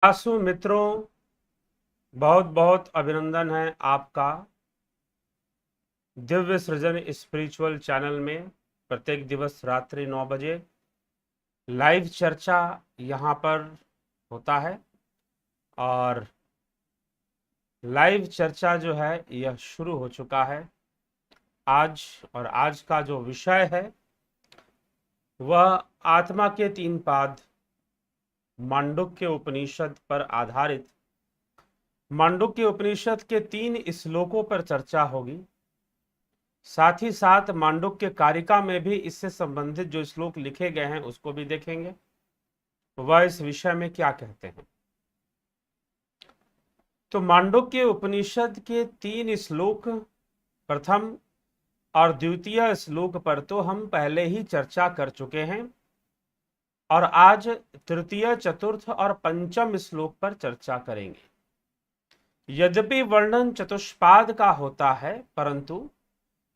आसु मित्रों, बहुत बहुत अभिनंदन है आपका दिव्य सृजन स्पिरिचुअल चैनल में। प्रत्येक दिवस रात्रि 9 बजे लाइव चर्चा यहाँ पर होता है और लाइव चर्चा जो है यह शुरू हो चुका है आज का जो विषय है वह आत्मा के 3 पाद मांडुक्य उपनिषद पर आधारित मांडुक्य उपनिषद के 3 श्लोकों पर चर्चा होगी। साथ ही साथ मांडुक्य कारिका में भी इससे संबंधित जो श्लोक लिखे गए हैं उसको भी देखेंगे, वह इस विषय में क्या कहते हैं। तो मांडुक्य उपनिषद के 3 श्लोक, प्रथम और द्वितीय श्लोक पर तो हम पहले ही चर्चा कर चुके हैं और आज तृतीय, चतुर्थ और पंचम श्लोक पर चर्चा करेंगे। यद्यपि वर्णन चतुष्पाद का होता है, परंतु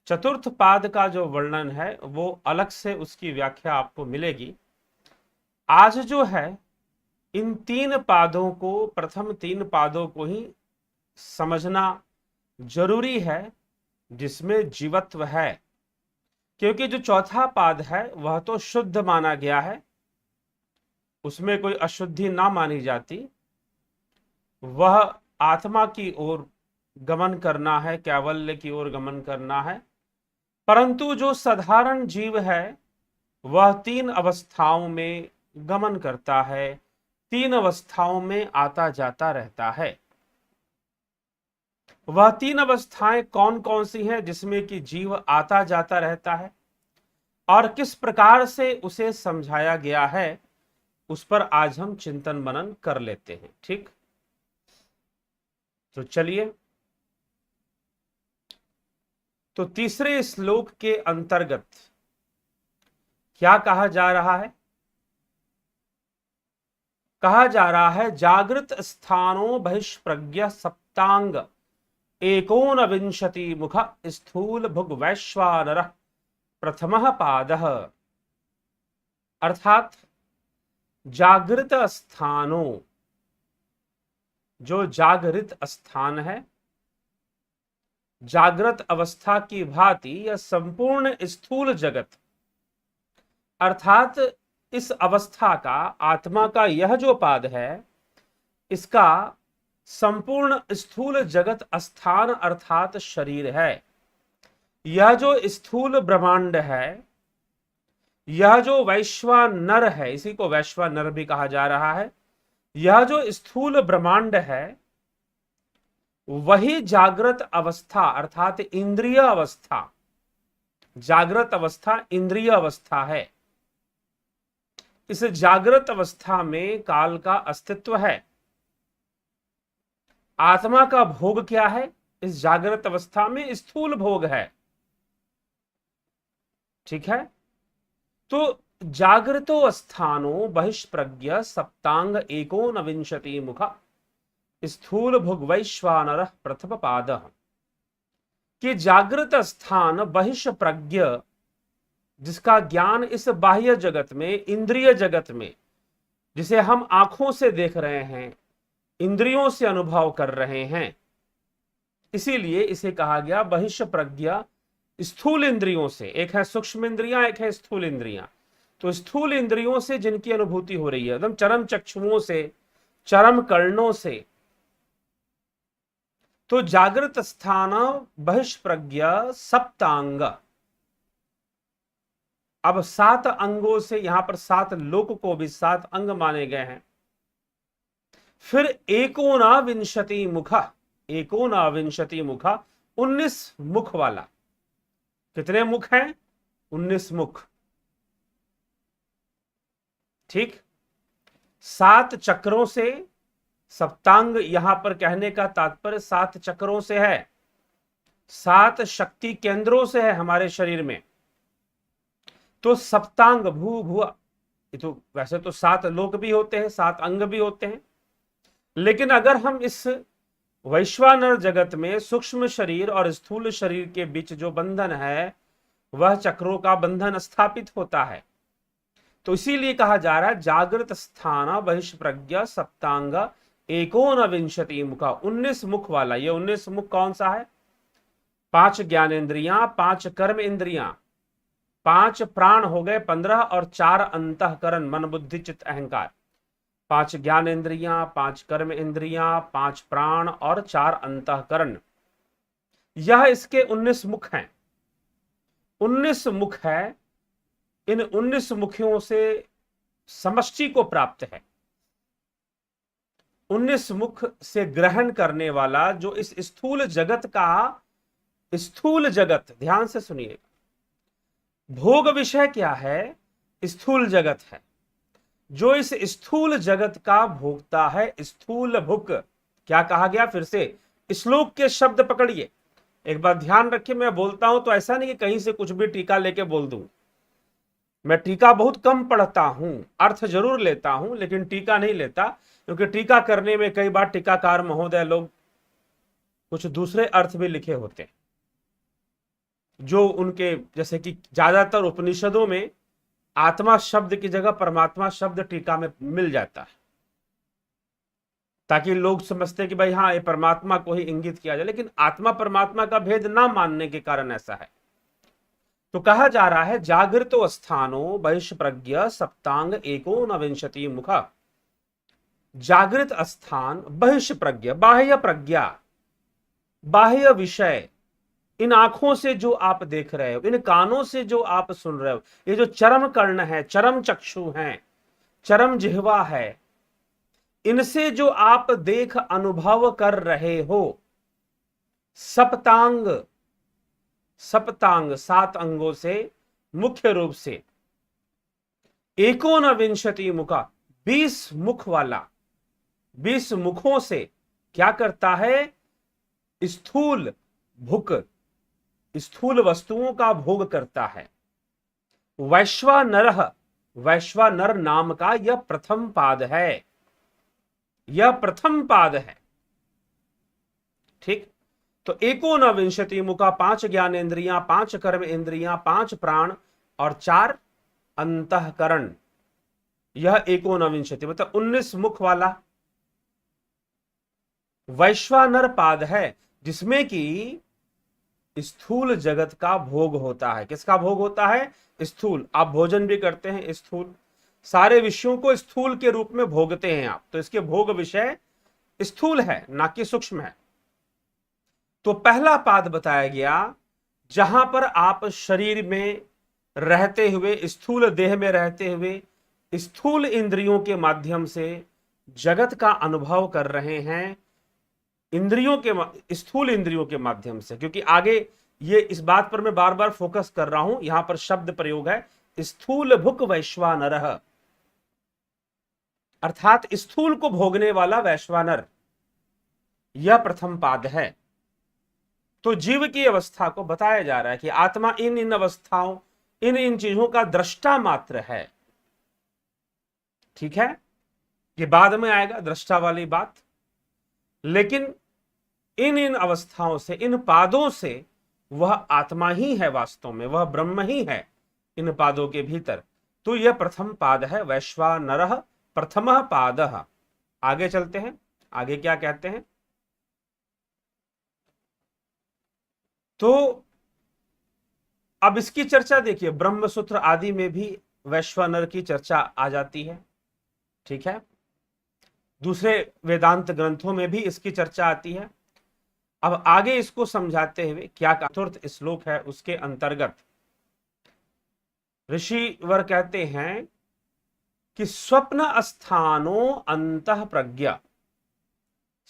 चतुर्थ पाद का जो वर्णन है वो अलग से उसकी व्याख्या आपको मिलेगी। आज जो है इन 3 पादों को, प्रथम 3 पादों को ही समझना जरूरी है जिसमें जीवत्व है, क्योंकि जो चौथा पाद है वह तो शुद्ध माना गया है, उसमें कोई अशुद्धि ना मानी जाती। वह आत्मा की ओर गमन करना है, कैवल्य की ओर गमन करना है। परंतु जो साधारण जीव है वह 3 अवस्थाओं में गमन करता है, 3 अवस्थाओं में आता जाता रहता है। वह 3 अवस्थाएं कौन कौन सी हैं जिसमें कि जीव आता जाता रहता है और किस प्रकार से उसे समझाया गया है, उस पर आज हम चिंतन मनन कर लेते हैं। ठीक, तो चलिए, तो तीसरे श्लोक के अंतर्गत क्या कहा जा रहा है? कहा जा रहा है जागृत स्थानो बहिष्प्रज्ञ सप्तांग एकोनविंशति मुख स्थूल भुग वैश्वानर प्रथम पादः। अर्थात जागृत स्थानों, जो जागृत स्थान है, जागृत अवस्था की भांति यह संपूर्ण स्थूल जगत, अर्थात इस अवस्था का, आत्मा का यह जो पाद है, इसका संपूर्ण स्थूल जगत स्थान अर्थात शरीर है। यह जो स्थूल ब्रह्मांड है, यह जो वैश्वानर है, इसी को वैश्वानर भी कहा जा रहा है, यह जो स्थूल ब्रह्मांड है वही जागृत अवस्था अर्थात इंद्रिय अवस्था, जागृत अवस्था इंद्रिय अवस्था है। इस जागृत अवस्था में काल का अस्तित्व है। आत्मा का भोग क्या है? इस जागृत अवस्था में स्थूल भोग है। ठीक है, तो जागृतो स्थानो बहिष्प्रज्ञ सप्तांग एकोनविंशति मुख स्थूल भुग वैश्वानर प्रथम पाद। कि जागृत स्थान बहिष्प्रज्ञ, जिसका ज्ञान इस बाह्य जगत में, इंद्रिय जगत में, जिसे हम आंखों से देख रहे हैं, इंद्रियों से अनुभव कर रहे हैं, इसीलिए इसे कहा गया बहिष्प्रज्ञ। स्थूल इंद्रियों से, एक है सूक्ष्म इंद्रियां, एक है स्थूल इंद्रियां। तो स्थूल इंद्रियों से जिनकी अनुभूति हो रही है, एकदम चरम चक्षुओं से, चरम कर्णों से, तो जागृत स्थान बहिष्प्रज्ञ सप्तांग। अब 7 अंगों से, यहां पर 7 लोक को भी 7 अंग माने गए हैं। फिर एकोनाविंशति मुख, एकोनाविंशति मुख, 19 मुख वाला। कितने मुख हैं? 19 मुख। ठीक, 7 चक्रों से, सप्तांग यहां पर कहने का तात्पर्य 7 चक्रों से है, 7 शक्ति केंद्रों से है हमारे शरीर में। तो सप्तांग भू भुआ, तो वैसे तो 7 लोक भी होते हैं, 7 अंग भी होते हैं, लेकिन अगर हम इस वैश्वानर जगत में सूक्ष्म शरीर और स्थूल शरीर के बीच जो बंधन है, वह चक्रों का बंधन स्थापित होता है। तो इसीलिए कहा जा रहा है जागृत स्थान बहिष्प्रज्ञ सप्तांग एकोनविंशति मुखा, 19 मुख वाला। ये 19 मुख कौन सा है? 5 ज्ञानेंद्रियां, 5 कर्म इंद्रियां, 5 प्राण हो गए 15 और 4 अंतःकरण मन बुद्धि चित्त अहंकार। 5 ज्ञानेंद्रियां, 5 कर्म इंद्रियां, 5 प्राण और 4 अंतःकरण, यह इसके 19 मुख हैं। 19 मुख है। इन 19 मुखियों से समष्टि को प्राप्त है। 19 मुख से ग्रहण करने वाला जो इस स्थूल जगत का, स्थूल जगत, ध्यान से सुनिएगा, भोग विषय क्या है? स्थूल जगत है। जो इस स्थूल जगत का भोगता है, स्थूल भुक। क्या कहा गया? फिर से श्लोक के शब्द पकड़िए, एक बार ध्यान रखिए। मैं बोलता हूं तो ऐसा नहीं कि कहीं से कुछ भी टीका लेके बोल दूं। मैं टीका बहुत कम पढ़ता हूं, अर्थ जरूर लेता हूं, लेकिन टीका नहीं लेता, क्योंकि टीका करने में कई बार टीकाकार महोदय लोग कुछ दूसरे अर्थ भी लिखे होते हैं, जो उनके, जैसे कि ज्यादातर उपनिषदों में आत्मा शब्द की जगह परमात्मा शब्द टीका में मिल जाता है, ताकि लोग समझते हैं कि भाई हाँ, ये परमात्मा को ही इंगित किया जाए, लेकिन आत्मा परमात्मा का भेद ना मानने के कारण ऐसा है। तो कहा जा रहा है जागृतो स्थानो बहिष्प्रज्ञ सप्तांग एकोनविंशति मुखा। जागृत स्थान, बहिष्प्रज्ञ, बाह्य प्रज्ञा, बाह्य विषय, इन आंखों से जो आप देख रहे हो, इन कानों से जो आप सुन रहे हो, ये जो चरम कर्ण है, चरम चक्षु हैं, चरम जिह्वा है, इनसे जो आप देख अनुभव कर रहे हो, सप्तांग, सप्तांग 7 अंगों से मुख्य रूप से, एकोनविंशति मुखा 20 मुख वाला, 20 मुखों से क्या करता है? स्थूल भुक, स्थूल वस्तुओं का भोग करता है। वैश्वानरः, वैश्वानर नाम का यह प्रथम पाद है, यह प्रथम पाद है। ठीक, तो एकोनविंशति मुखा, 5 ज्ञानेंद्रियां, 5 कर्म इंद्रियां, 5 प्राण और 4 अंतःकरण, यह एकोनविंशति मतलब 19 मुख वाला वैश्वानर पाद है, जिसमें कि स्थूल जगत का भोग होता है। किसका भोग होता है? स्थूल। आप भोजन भी करते हैं स्थूल, सारे विषयों को स्थूल के रूप में भोगते हैं आप, तो इसके भोग विषय स्थूल है, ना कि सूक्ष्म है। तो पहला पाद बताया गया, जहां पर आप शरीर में रहते हुए, स्थूल देह में रहते हुए, स्थूल इंद्रियों के माध्यम से जगत का अनुभव कर रहे हैं, इंद्रियों के, स्थूल इंद्रियों के माध्यम से। क्योंकि आगे ये इस बात पर मैं बार बार फोकस कर रहा हूं, यहां पर शब्द प्रयोग है स्थूल भुक वैश्वानरः, अर्थात स्थूल को भोगने वाला वैश्वानर, यह प्रथम पाद है। तो जीव की अवस्था को बताया जा रहा है कि आत्मा इन इन अवस्थाओं, इन इन चीजों का दृष्टा मात्र है। ठीक है, ये बाद में आएगा दृष्टा वाली बात, लेकिन इन इन अवस्थाओं से, इन पादों से वह आत्मा ही है, वास्तव में वह ब्रह्म ही है इन पादों के भीतर। तो यह प्रथम पाद है, वैश्वानरः प्रथमः पादः। आगे चलते हैं, आगे क्या कहते हैं? तो अब इसकी चर्चा देखिए, ब्रह्मसूत्र आदि में भी वैश्वानर की चर्चा आ जाती है। ठीक है, दूसरे वेदांत ग्रंथों में भी इसकी चर्चा आती है। अब आगे इसको समझाते हुए क्या चतुर्थ श्लोक है, उसके अंतर्गत ऋषिवर कहते हैं कि स्वप्न स्थानो अंतः प्रज्ञा,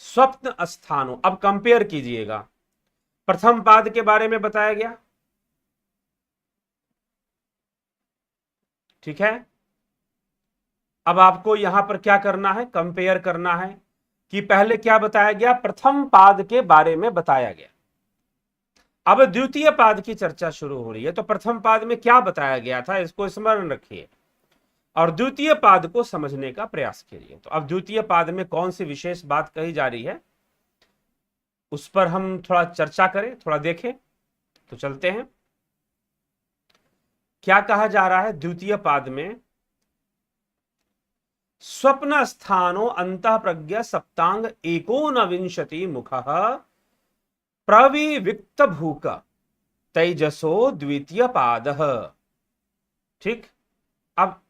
स्वप्न स्थानों। अब कंपेयर कीजिएगा, प्रथम पाद के बारे में बताया गया, ठीक है। अब आपको यहां पर क्या करना है? कंपेयर करना है कि पहले क्या बताया गया, प्रथम पाद के बारे में बताया गया, अब द्वितीय पाद की चर्चा शुरू हो रही है। तो प्रथम पाद में क्या बताया गया था, इसको स्मरण रखिए और द्वितीय पाद को समझने का प्रयास कीजिए। तो अब द्वितीय पाद में कौन सी विशेष बात कही जा रही है, उस पर हम थोड़ा चर्चा करें, थोड़ा देखें। तो चलते हैं, क्या कहा जा रहा है द्वितीय पाद में स्वप्न स्थानो अंतः प्रज्ञा सप्तांग एकोनविंशति मुखः प्रविविक्त भूक तेजसो द्वितीय पादः। ठीक, अब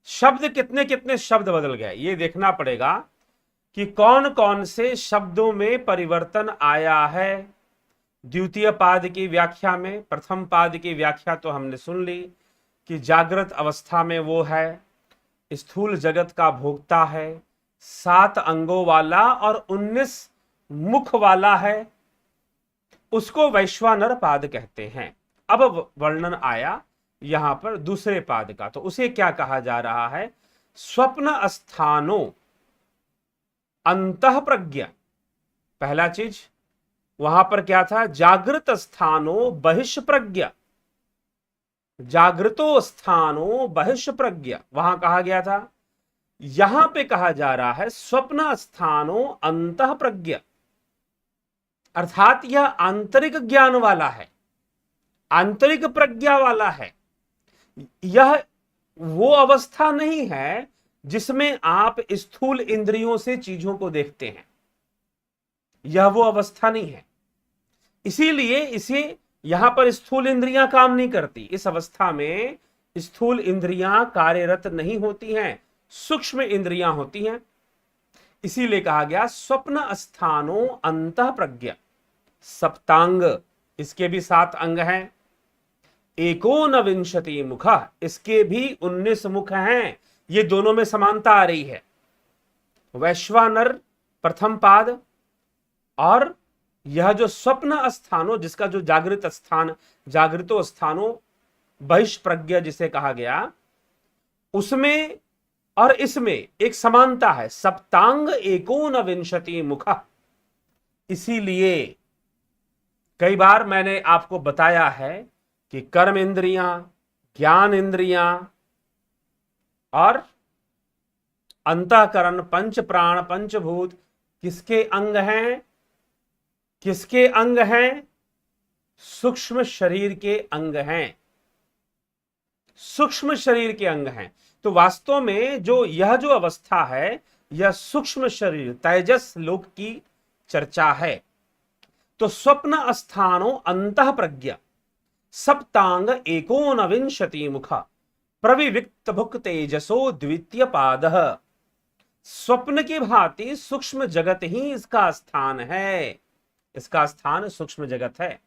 शब्द कितने कितने शब्द बदल गए ये देखना पड़ेगा कि कौन कौन से शब्दों में परिवर्तन आया है। द्वितीय पाद की व्याख्या में प्रथम पाद की व्याख्या तो हमने सुन ली कि जागृत अवस्था में वो है, स्थूल जगत का भोक्ता है, 7 अंगों वाला और 19 मुख वाला है, उसको वैश्वानर पाद कहते हैं। अब वर्णन आया यहां पर दूसरे पाद का, तो उसे क्या कहा जा रहा है? स्वप्न स्थानो अंतः प्रज्ञा। पहला चीज वहां पर क्या था? जागृत स्थानो बहिष प्रज्ञा, जागृतो स्थानो बहिष प्रज्ञा वहां कहा गया था। यहां पे कहा जा रहा है स्वप्न स्थानो अंतः प्रज्ञा, अर्थात यह आंतरिक ज्ञान वाला है, आंतरिक प्रज्ञा वाला है। यह वो अवस्था नहीं है जिसमें आप स्थूल इंद्रियों से चीजों को देखते हैं, यह वो अवस्था नहीं है। इसीलिए इसे यहां पर स्थूल इंद्रियां काम नहीं करती, इस अवस्था में स्थूल इंद्रियां कार्यरत नहीं होती हैं, सूक्ष्म इंद्रियां होती हैं। इसीलिए कहा गया स्वप्न स्थानो अंतः प्रज्ञा। सप्तांग, इसके भी 7 अंग हैं। एकोनविंशति मुख, इसके भी 19 मुख हैं। ये दोनों में समानता आ रही है। वैश्वानर प्रथम पाद और यह जो स्वप्न स्थानो, जिसका जो जागृत स्थान, जागृतो स्थानो बहिष प्रज्ञा जिसे कहा गया, उसमें और इसमें एक समानता है, सप्तांग एकोनविंशति मुख। इसीलिए कई बार मैंने आपको बताया है कि कर्म इंद्रियां, ज्ञान इंद्रियां और अंतःकरण, पंच प्राण, पंचभूत किसके अंग हैं? किसके अंग हैं? सूक्ष्म शरीर के अंग हैं, सूक्ष्म शरीर के अंग हैं। तो वास्तव में जो यह जो अवस्था है, यह सूक्ष्म शरीर तेजस लोक की चर्चा है। तो स्वप्न स्थानो अंतः प्रज्ञा सप्तांग एकोनविंशति मुख प्रविविक्त भुक तेजसो द्वितीय पादः। स्वप्न की भांति सूक्ष्म जगत ही इसका स्थान है, इसका स्थान सूक्ष्म जगत है,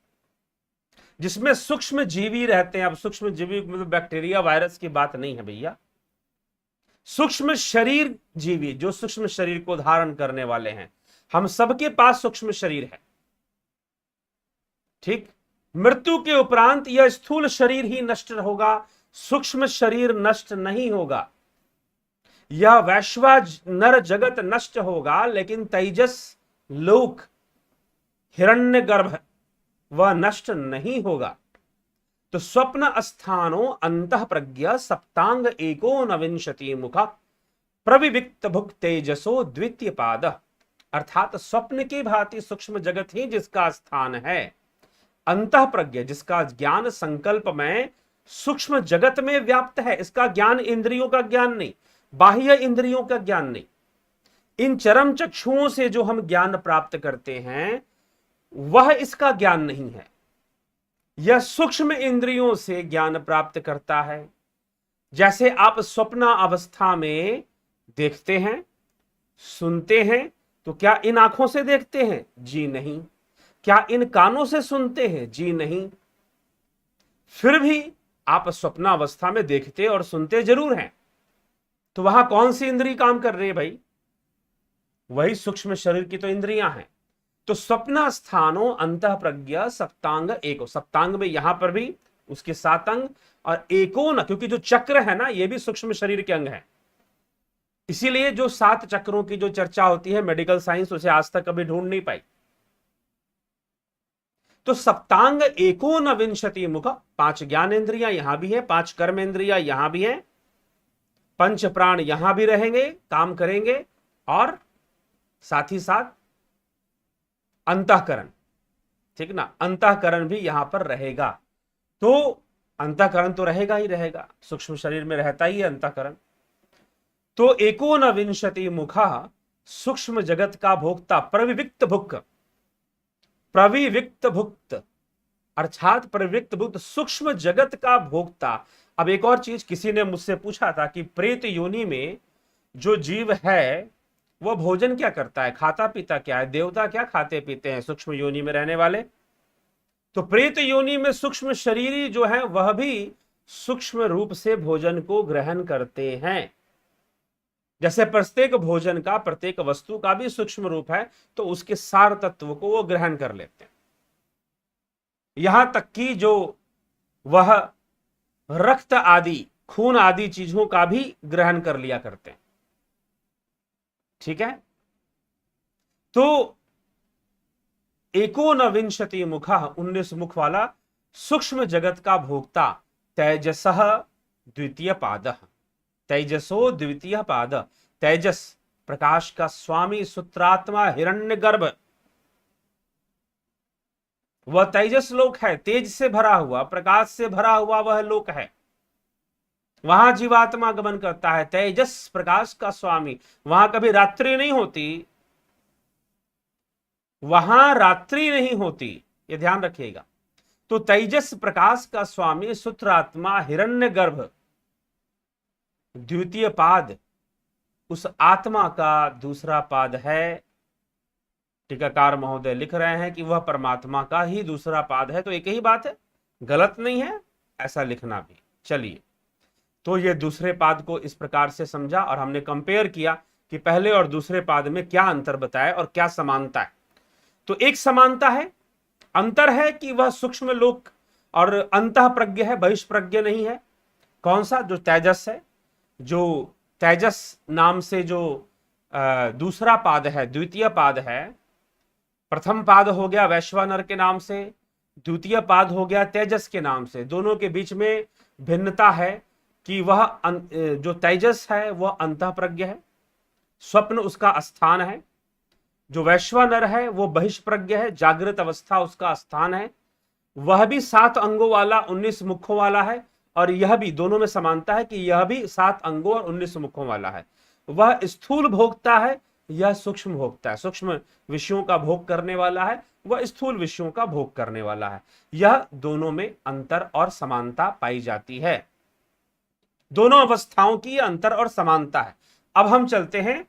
जिसमें सूक्ष्म जीवी रहते हैं। अब सूक्ष्म जीवी मतलब बैक्टीरिया वायरस की बात नहीं है भैया, सूक्ष्म शरीर जीवी, जो सूक्ष्म शरीर को धारण करने वाले हैं। हम सबके पास सूक्ष्म शरीर है। ठीक, मृत्यु के उपरांत यह स्थूल शरीर ही नष्ट होगा, सूक्ष्म शरीर नष्ट नहीं होगा। यह वैश्वानर जगत नष्ट होगा, लेकिन तेजस लोक हिरण्यगर्भ वह नष्ट नहीं होगा। तो स्वप्न स्थानो अंतः प्रज्ञा सप्तांग एकोनविंशति मुख प्रविविक्त भुक तेजसो द्वितीय पाद। अर्थात स्वप्न की भांति सूक्ष्म जगत ही जिसका स्थान है, अंतः प्रज्ञा जिसका ज्ञान संकल्प में सूक्ष्म जगत में व्याप्त है। इसका ज्ञान इंद्रियों का ज्ञान नहीं, बाह्य इंद्रियों का ज्ञान नहीं। इन चरम चक्षुओं से जो हम ज्ञान प्राप्त करते हैं वह इसका ज्ञान नहीं है। यह सूक्ष्म इंद्रियों से ज्ञान प्राप्त करता है। जैसे आप स्वप्न अवस्था में देखते हैं, सुनते हैं, तो क्या इन आंखों से देखते हैं? जी नहीं। क्या इन कानों से सुनते हैं? जी नहीं। फिर भी आप स्वप्नावस्था में देखते और सुनते जरूर हैं। तो वहां कौन सी इंद्रिय काम कर रही है भाई? वही सूक्ष्म शरीर की तो इंद्रियां हैं। तो स्वप्न स्थानो अंतः प्रज्ञा सप्तांग एको, सप्तांग में यहां पर भी उसके 7 अंग और एकोन, क्योंकि जो चक्र है ना ये भी सूक्ष्म शरीर के अंग है। इसीलिए जो 7 चक्रों की जो चर्चा होती है मेडिकल साइंस उसे आज तक कभी ढूंढ नहीं पाई। तो सप्तांग एकोनविंशति मुख, 5 ज्ञान इंद्रियां यहां भी है, 5 कर्म इंद्रियां यहां भी है, पंच प्राण यहां भी रहेंगे, काम करेंगे, और साथ ही साथ अंतःकरण, ठीक ना, अंतःकरण भी यहां पर रहेगा। तो अंतःकरण तो रहेगा ही रहेगा, सूक्ष्म शरीर में रहता ही है अंतःकरण। तो एकोनविंशति मुखा सूक्ष्म जगत का भोक्ता प्रविविक्त भुक्त, प्रविविक्त भुक्त अर्थात प्रविविक्त भुक्त सूक्ष्म जगत का भोक्ता। अब एक और चीज किसी ने मुझसे पूछा था कि प्रेत योनि में जो जीव है वह भोजन क्या करता है, खाता पीता क्या है, देवता क्या खाते पीते हैं सूक्ष्म योनि में रहने वाले। तो प्रेत योनि में सूक्ष्म शरीरी जो है वह भी सूक्ष्म रूप से भोजन को ग्रहण करते हैं। जैसे प्रत्येक भोजन का, प्रत्येक वस्तु का भी सूक्ष्म रूप है, तो उसके सार तत्व को वो ग्रहण कर लेते हैं। यहां तक कि जो वह रक्त आदि, खून आदि चीजों का भी ग्रहण कर लिया करते हैं। ठीक है। तो एकोनविंशति मुखा 19 मुख वाला सूक्ष्म जगत का भोक्ता तेजसः द्वितीय पाद, तेजसो द्वितीय पाद, तेजस प्रकाश का स्वामी सूत्रात्मा हिरण्यगर्भ, वह तेजस लोक है, तेज से भरा हुआ, प्रकाश से भरा हुआ वह लोक है। वहां जीवात्मा गमन करता है, तेजस प्रकाश का स्वामी। वहां कभी रात्रि नहीं होती, वहां रात्रि नहीं होती, यह ध्यान रखिएगा। तो तेजस प्रकाश का स्वामी सूत्रात्मा हिरण्यगर्भ द्वितीय पाद, उस आत्मा का दूसरा पाद है। टीकाकार महोदय लिख रहे हैं कि वह परमात्मा का ही दूसरा पाद है। तो एक ही बात है, गलत नहीं है ऐसा लिखना भी। चलिए, तो ये दूसरे पाद को इस प्रकार से समझा और हमने कंपेयर किया कि पहले और दूसरे पाद में क्या अंतर बताया और क्या समानता है। तो एक समानता है, अंतर है कि वह सूक्ष्म लोक और अंतः प्रज्ञ है, बहिष्प्रज्ञ नहीं है। कौन सा? जो तेजस है, जो तेजस नाम से जो दूसरा पाद है, द्वितीय पाद है। प्रथम पाद हो गया वैश्वानर के नाम से, द्वितीय पाद हो गया तेजस के नाम से। दोनों के बीच में भिन्नता है कि वह जो तेजस है वह अंतः प्रज्ञ है, स्वप्न उसका स्थान है। जो वैश्वानर है वो बहिष्प्रज्ञ है, जागृत अवस्था उसका स्थान है। वह भी 7 अंगों वाला, 19 मुखों वाला है, और यह भी, दोनों में समानता है कि यह भी 7 अंगों और 19 मुखों वाला है। वह स्थूल भोक्ता है, यह सूक्ष्म भोक्ता है। सूक्ष्म विषयों का भोग करने वाला है, वह स्थूल विषयों का भोग करने वाला है। यह दोनों में अंतर और समानता पाई जाती है। दोनों अवस्थाओं की अंतर और समानता है। अब हम चलते हैं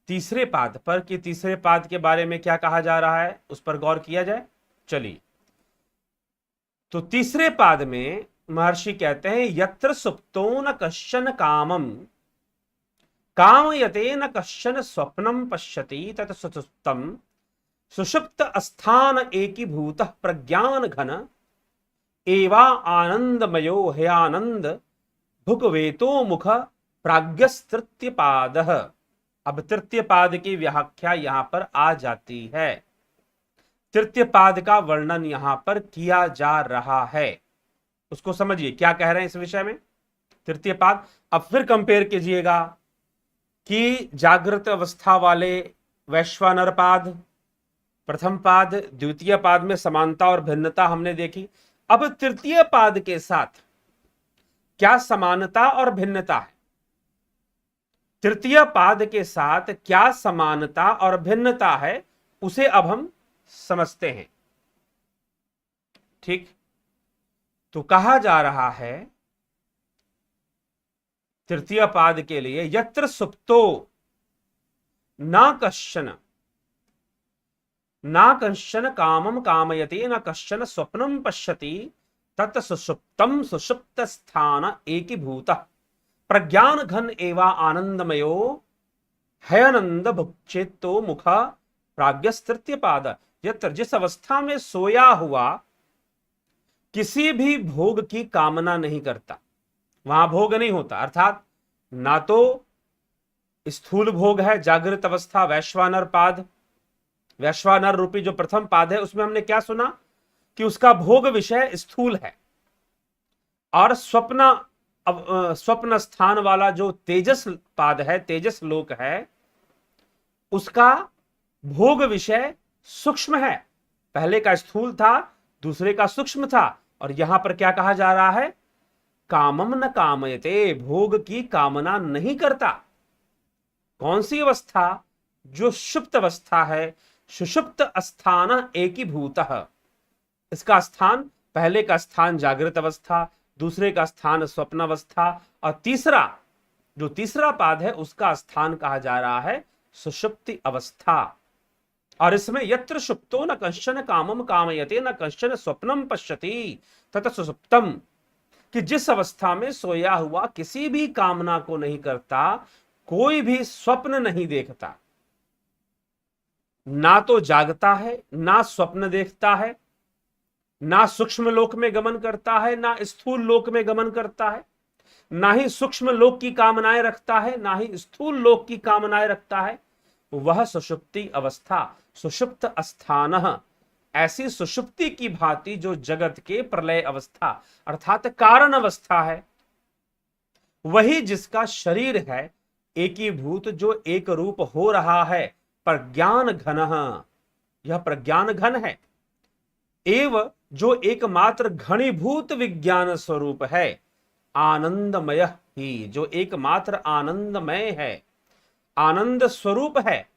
तीसरे पाद पर कि तीसरे पाद के बारे में क्या कहा जा रहा है, उस पर गौर किया जाए। चलिए, तो तीसरे पाद में महर्षि कहते हैं यत्र सुप्तो न कश्चन कामम कामयते न कश्चन स्वप्नम पश्यति तत् सुसुप्तम सुषुप्त स्थान एकीभूत प्रज्ञान घन एवा आनंदमयो हयानंद भुक्वेतो मुख प्राज्ञस्तृतीय पाद। अब तृतीय पाद की व्याख्या यहां पर आ जाती है। तृतीय पाद का वर्णन यहां पर किया जा रहा है, उसको समझिए क्या कह रहे हैं इस विषय में। तृतीय पाद, अब फिर कंपेयर कीजिएगा कि जागृत अवस्था वाले वैश्वानर पाद, प्रथम पाद, द्वितीय पाद में समानता और भिन्नता हमने देखी। अब तृतीय पाद के साथ क्या समानता और भिन्नता है, तृतीय पाद के साथ क्या समानता और भिन्नता है, उसे अब हम समझते हैं। ठीक, तो कहा जा रहा है तृतीय पाद के लिए यत्र सुप्तो न कश्चन कामम कामयति न कश्चन स्वप्नम पश्यति तत् सुषुप्तम सुषुप्त स्थान एकीभूत प्रज्ञान घन एवा आनंदमयो हयानंद भुक्चेतो मुख प्राज्ञस्तृतीय पाद। यत्र, जिस अवस्था में सोया हुआ किसी भी भोग की कामना नहीं करता, वहां भोग नहीं होता, अर्थात ना तो स्थूल भोग है जागृत अवस्था वैश्वानर पाद, वैश्वानर रूपी जो प्रथम पाद है उसमें हमने क्या सुना कि उसका भोग विषय स्थूल है, और स्वप्न स्थान वाला जो तेजस पाद है, तेजस लोक है, उसका भोग विषय सूक्ष्म है। पहले का स्थूल था, दूसरे का सूक्ष्म था, और यहां पर क्या कहा जा रहा है, कामम न कामयते, भोग की कामना नहीं करता। कौन सी अवस्था? जो सुषुप्त अवस्था है। सुषुप्त स्थान एकीभूतः, इसका स्थान, पहले का स्थान जागृत अवस्था, दूसरे का स्थान स्वप्न अवस्था, और तीसरा पाद है उसका स्थान कहा जा रहा है सुषुप्ति अवस्था। और इसमें यत्र सुप्तो न कश्चन कामम कामयते न कश्चन स्वप्नम पश्यति तत सुसुप्तम, कि जिस अवस्था में सोया हुआ किसी भी कामना को नहीं करता, कोई भी स्वप्न नहीं देखता, ना तो जागता है, ना स्वप्न देखता है, ना सूक्ष्म लोक में गमन करता है, ना स्थूल लोक में गमन करता है, ना ही सूक्ष्म लोक की कामनाएं रखता है, ना ही स्थूल लोक की कामनाएं रखता है, वह सुषुप्ति अवस्था, सुषुप्त स्थान, ऐसी सुषुप्ति की भांति जो जगत के प्रलय अवस्था अर्थात कारण अवस्था है, वही जिसका शरीर है एकीभूत, जो एक रूप हो रहा है प्रज्ञान घन, यह प्रज्ञान घन है, एवं जो एकमात्र घनीभूत विज्ञान स्वरूप है, आनंदमय ही, जो एकमात्र आनंदमय है, आनंद स्वरूप है,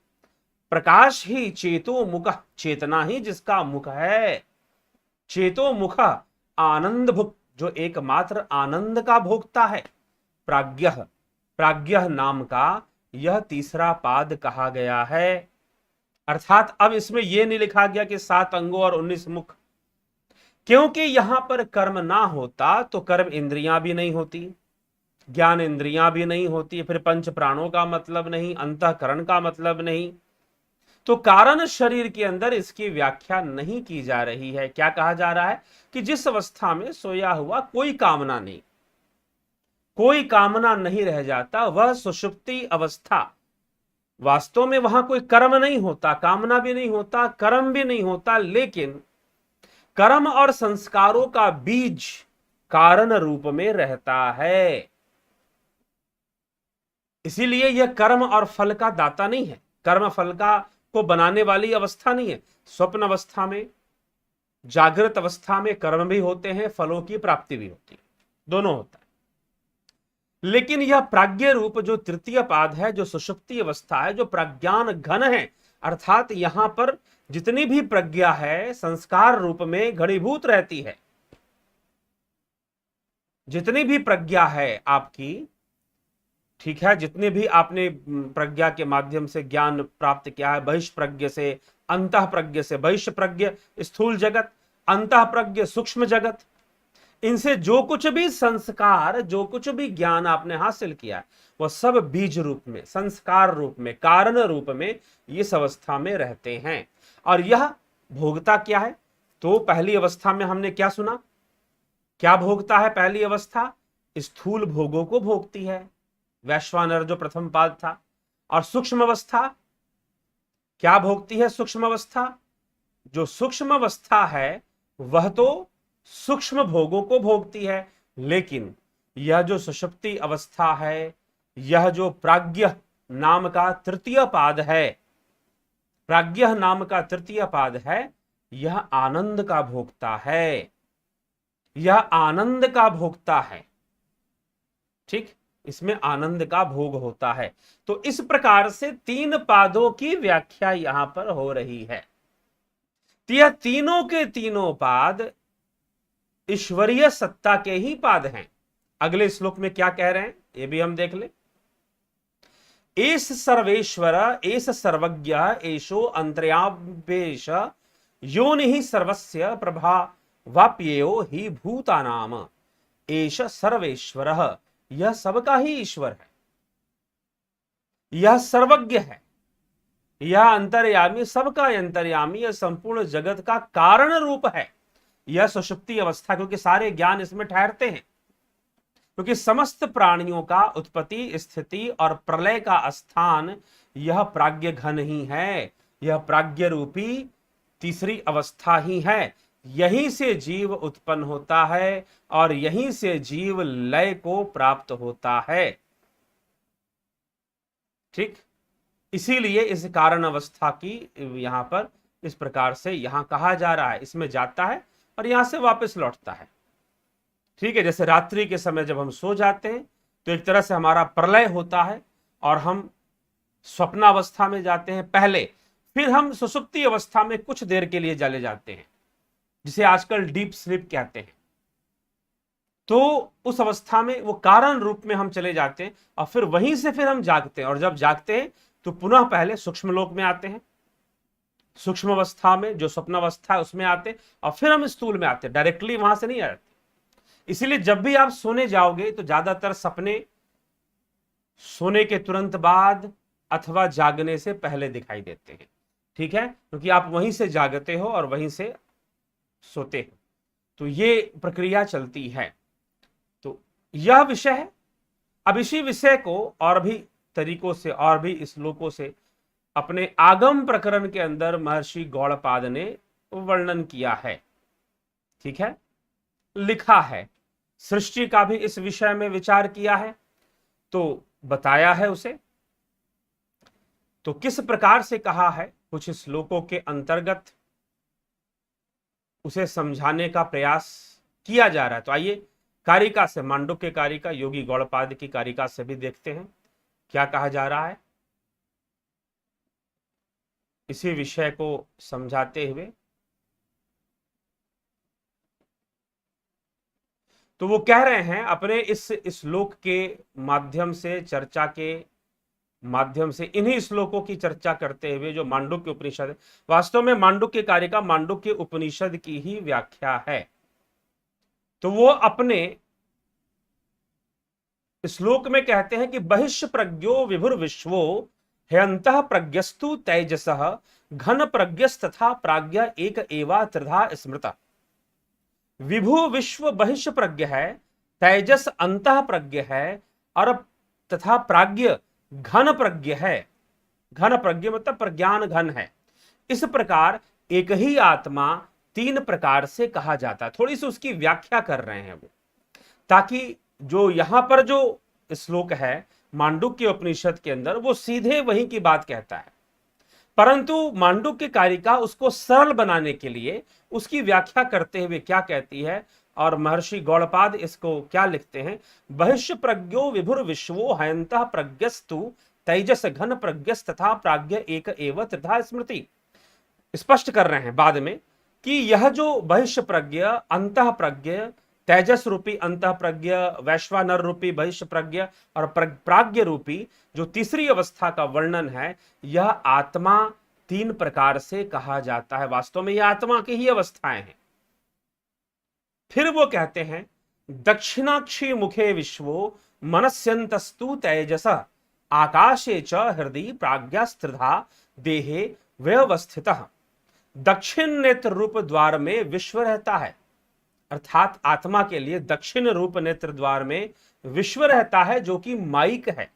प्रकाश ही चेतो मुख, चेतना ही जिसका मुख है, चेतो मुख आनंद भुक, जो एकमात्र आनंद का भोक्ता है, प्राज्ञः, प्राज्ञः नाम का यह तीसरा पाद कहा गया है। अर्थात अब इसमें यह नहीं लिखा गया कि 7 अंगों और 19 मुख, क्योंकि यहां पर कर्म ना होता तो कर्म इंद्रियां भी नहीं होती, ज्ञान इंद्रियां भी नहीं होती, फिर पंच प्राणों का मतलब नहीं, अंतःकरण का मतलब नहीं, तो कारण शरीर के अंदर इसकी व्याख्या नहीं की जा रही है। क्या कहा जा रहा है कि जिस अवस्था में सोया हुआ कोई कामना नहीं, कोई कामना नहीं रह जाता, वह सुषुप्ति अवस्था, वास्तव में वहां कोई कर्म नहीं होता, कामना भी नहीं होता, कर्म भी नहीं होता, लेकिन कर्म और संस्कारों का बीज कारण रूप में रहता है, इसीलिए यह कर्म और फल का दाता नहीं है, कर्म फल का को बनाने वाली अवस्था नहीं है। स्वप्न अवस्था में, जागृत अवस्था में कर्म भी होते हैं, फलों की प्राप्ति भी होती है, दोनों होता है, लेकिन यह प्राज्ञ रूप जो तृतीय पाद है, जो सुषुप्ति अवस्था है, जो प्रज्ञान घन है, अर्थात यहां पर जितनी भी प्रज्ञा है संस्कार रूप में घनीभूत रहती है, जितनी भी प्रज्ञा है आपकी, ठीक है, जितने भी आपने प्रज्ञा के माध्यम से ज्ञान प्राप्त किया है, बहिष्प्रज्ञ से, अंतः प्रज्ञ से, बहिष्प्रज्ञ स्थूल जगत, अंतः प्रज्ञ सूक्ष्म जगत, इनसे जो कुछ भी संस्कार, जो कुछ भी ज्ञान आपने हासिल किया, वह सब बीज रूप में, संस्कार रूप में, कारण रूप में इस अवस्था में रहते हैं। और यह भोगता क्या है? तो पहली अवस्था में हमने क्या सुना, क्या भोगता है पहली अवस्था? स्थूल भोगों को भोगती है, वैश्वानर जो प्रथम पाद था। और सूक्ष्म अवस्था क्या भोगती है? सूक्ष्म अवस्था, जो सूक्ष्म अवस्था है वह तो सूक्ष्म भोगों को भोगती है, लेकिन यह जो सुषुप्ति अवस्था है, यह जो प्राज्ञ नाम का तृतीय पाद है, प्राज्ञ नाम का तृतीय पाद है, यह आनंद का भोगता है, यह आनंद का भोगता है, ठीक, इसमें आनंद का भोग होता है। तो इस प्रकार से 3 पादों की व्याख्या यहां पर हो रही है। यह तीनों के तीनों पाद ईश्वरीय सत्ता के ही पाद हैं। अगले श्लोक में क्या कह रहे हैं ये भी हम देख ले। एस सर्वेश्वर एस सर्वज्ञ एशो अंतर्यावेश योनि सर्वस्य प्रभा वाप्येयो ही भूतानाम एश सर्वेश्वर, यह सबका ही ईश्वर है, यह सर्वज्ञ है, यह अंतर्यामी, सबका अंतर्यामी, यह संपूर्ण जगत का कारण रूप है। यह सुषुप्ति अवस्था, क्योंकि सारे ज्ञान इसमें ठहरते हैं, क्योंकि समस्त प्राणियों का उत्पत्ति, स्थिति और प्रलय का स्थान यह प्राज्ञ घन ही है, यह प्राज्ञ रूपी तीसरी अवस्था ही है। यहीं से जीव उत्पन्न होता है और यहीं से जीव लय को प्राप्त होता है, ठीक। इसीलिए इस कारण अवस्था की यहां पर इस प्रकार से यहां कहा जा रहा है, इसमें जाता है और यहां से वापस लौटता है, ठीक है। जैसे रात्रि के समय जब हम सो जाते हैं तो एक तरह से हमारा प्रलय होता है और हम स्वप्नावस्था में जाते हैं पहले, फिर हम सुषुप्ति अवस्था में कुछ देर के लिए चले जाते हैं, जिसे आजकल डीप स्लीप कहते हैं। तो उस अवस्था में वो कारण रूप में हम चले जाते हैं और फिर वहीं से फिर हम जागते हैं, और जब जागते हैं तो पुनः पहले सूक्ष्म लोक में आते हैं, सूक्ष्म अवस्था में जो स्वप्नावस्था है उसमें आते हैं, और फिर हम स्थूल में आते हैं, डायरेक्टली वहां से नहीं आते। इसीलिए जब भी आप सोने जाओगे तो ज्यादातर सपने सोने के तुरंत बाद अथवा जागने से पहले दिखाई देते हैं, ठीक है, क्योंकि आप वहीं से जागते हो और वहीं से सोते हो, तो ये प्रक्रिया चलती है। तो यह विषय है। अब इसी विषय को और भी तरीकों से और भी श्लोकों से अपने आगम प्रकरण के अंदर महर्षि गौड़पाद ने वर्णन किया है, ठीक है, लिखा है। सृष्टि का भी इस विषय में विचार किया है, तो बताया है उसे। तो किस प्रकार से कहा है, कुछ श्लोकों के अंतर्गत उसे समझाने का प्रयास किया जा रहा है। तो आइए कारिका से, मांडुक्य कारिका, योगी गौड़पाद की कारिका से भी देखते हैं क्या कहा जा रहा है इसी विषय को समझाते हुए। तो वो कह रहे हैं अपने इस श्लोक के माध्यम से, चर्चा के माध्यम से, इन्हीं श्लोकों की चर्चा करते हुए जो मांडुक्य उपनिषद है, वास्तव में मांडुक्य कारिका मांडुक्य उपनिषद की ही व्याख्या है। तो वो अपने श्लोक में कहते हैं कि बहिष्य प्रज्ञो विभुर विश्वो ह्यंतः प्रज्ञस्तु तेजसः घन प्रज्ञस्तथा प्राज्ञ एक एवा त्रिधा स्मृता। विभु विश्व बहिष्य प्रज्ञ है, तेजस अंतः प्रज्ञ है, और तथा प्राज्ञ घन प्रज्ञ है। घन प्रज्ञ मतलब प्रज्ञान घन है। इस प्रकार एक ही आत्मा तीन प्रकार से कहा जाता है। थोड़ी सी उसकी व्याख्या कर रहे हैं वो, ताकि जो यहां पर जो श्लोक है मांडुक्य उपनिषद के अंदर, वो सीधे वहीं की बात कहता है, परंतु मांडुक्य कारिका उसको सरल बनाने के लिए उसकी व्याख्या करते हुए क्या कहती है, और महर्षि गौड़पाद इसको क्या लिखते हैं, बहिष्य प्रज्ञो विभुर विश्वो हयंतः प्रज्ञस्तु तेजस घन प्रज्ञस तथा प्राज्ञ एक एव त्रिधा स्मृति। स्पष्ट कर रहे हैं बाद में कि यह जो बहिष्य प्रज्ञ, अंतः प्रज्ञ, तेजस रूपी अंतः प्रज्ञ, वैश्वानर रूपी बहिष्य प्रज्ञ और प्राज्ञ रूपी जो तीसरी अवस्था का वर्णन है, यह आत्मा तीन प्रकार से कहा जाता है। वास्तव में यह आत्मा की ही अवस्थाएं हैं। फिर वो कहते हैं दक्षिणाक्षी मुखे विश्वो मनस्यंतस्तु तेजस आकाशे च हृदय प्राज्ञस्त्रिधा देहे व्यवस्थितः। दक्षिण नेत्र रूप द्वार में विश्व रहता है, अर्थात आत्मा के लिए दक्षिण रूप नेत्र द्वार में विश्व रहता है, जो कि माइक है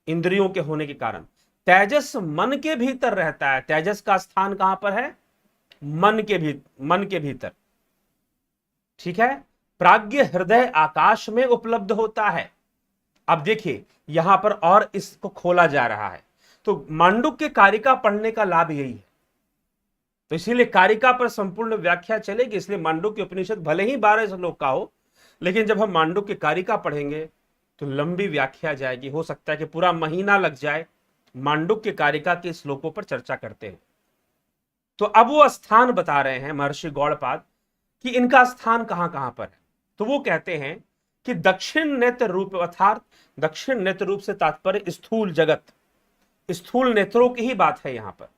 इंद्रियों के होने के कारण। तेजस मन के भीतर रहता है। तेजस का स्थान कहां पर है, मन के भीतर, ठीक है। प्राज्ञ हृदय आकाश में उपलब्ध होता है। अब देखिए यहां पर और इसको खोला जा रहा है। तो मांडुक्य कारिका पढ़ने का लाभ यही है। तो इसीलिए कारिका पर संपूर्ण व्याख्या चलेगी। इसलिए मांडुक्य उपनिषद भले ही 12 श्लोक का हो, लेकिन जब हम मांडुक्य कारिका पढ़ेंगे तो लंबी व्याख्या जाएगी। हो सकता है कि पूरा महीना लग जाए मांडुक्य कारिका के श्लोकों पर चर्चा करते हैं। तो अब वो स्थान बता रहे हैं महर्षि गौड़पाद कि इनका स्थान कहां कहां पर है। तो वो कहते हैं कि दक्षिण नेत्र रूप, अर्थात दक्षिण नेत्र रूप से तात्पर्य स्थूल जगत, स्थूल नेत्रों की ही बात है यहां पर।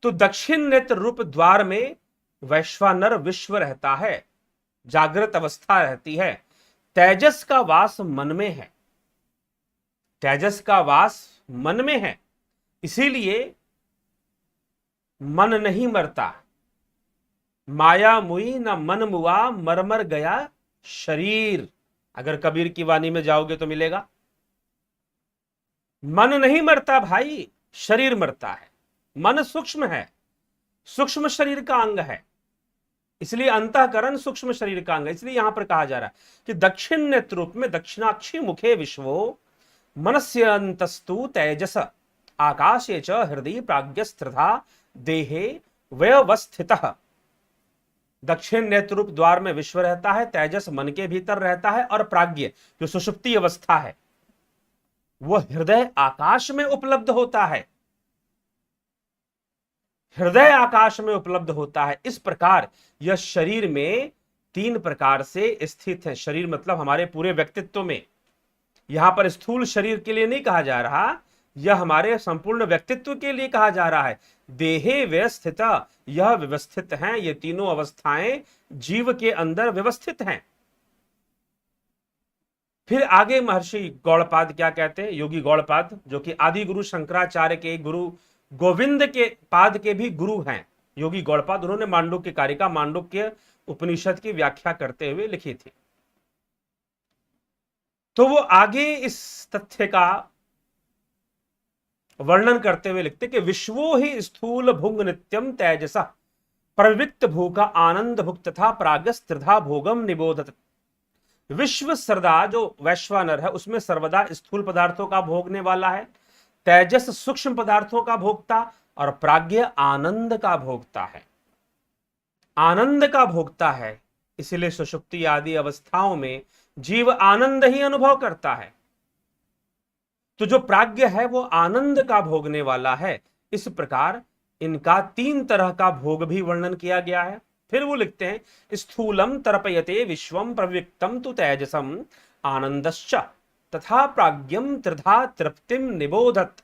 तो दक्षिण नेत्र रूप द्वार में वैश्वानर विश्व रहता है, जागृत अवस्था रहती है। तेजस का वास मन में है, तेजस का वास मन में है, इसीलिए मन नहीं मरता। माया मुई न मन मुआ, मर मर गया शरीर। अगर कबीर की वाणी में जाओगे तो मिलेगा, मन नहीं मरता भाई, शरीर मरता है। मन सूक्ष्म है, सूक्ष्म शरीर का अंग है, इसलिए अंतःकरण सूक्ष्म शरीर का अंग है। इसलिए यहां पर कहा जा रहा है कि दक्षिण नेत्र रूप में दक्षिणाक्षी मुखे विश्वो मनस्यंतस्तु तेजस आकाशे च हृदय प्राज्ञस्त्रिधा देहे व्यवस्थितः। दक्षिण नेत्र रूप द्वार में विश्व रहता है, तेजस मन के भीतर रहता है, और प्राज्ञ जो सुषुप्ति अवस्था है वो हृदय आकाश में उपलब्ध होता है, हृदय आकाश में उपलब्ध होता है। इस प्रकार यह शरीर में तीन प्रकार से स्थित है। शरीर मतलब हमारे पूरे व्यक्तित्व में, यहां पर स्थूल शरीर के लिए नहीं कहा जा रहा, यह हमारे संपूर्ण व्यक्तित्व के लिए कहा जा रहा है। देहे व्यवस्थित, यह व्यवस्थित हैं, ये तीनों अवस्थाएं जीव के अंदर व्यवस्थित हैं। फिर आगे महर्षि गौड़पाद क्या कहते हैं, योगी गौड़पाद, जो कि आदि गुरु शंकराचार्य के गुरु गोविंद के पाद के भी गुरु हैं, योगी गौड़पाद, उन्होंने मांडुक्य कारिका, मांडुक्य उपनिषद की व्याख्या करते हुए लिखी थी। तो वो आगे इस तथ्य का वर्णन करते हुए लिखते कि विश्वो ही स्थूल भुंग नित्यम तेजसा प्रवृत्त भूका आनंद भुक्त तथा प्रागस्त्रिधा भोगम निबोधत। विश्व सदा जो वैश्वानर है उसमें सर्वदा स्थूल पदार्थों का भोगने वाला है, तेजस सूक्ष्म पदार्थों का भोगता और प्राज्ञ आनंद का भोगता है, आनंद का भोगता है। इसलिए सुषुप्ति आदि अवस्थाओं में जीव आनंद ही अनुभव करता है। तो जो प्राज्ञ है वो आनंद का भोगने वाला है। इस प्रकार इनका तीन तरह का भोग भी वर्णन किया गया है। फिर वो लिखते हैं स्थूलम तर्पयते विश्वम प्रविक्तम तु तेजसम आनंदश्च तथा प्राज्ञम त्रिधा तृप्तिम निबोधत।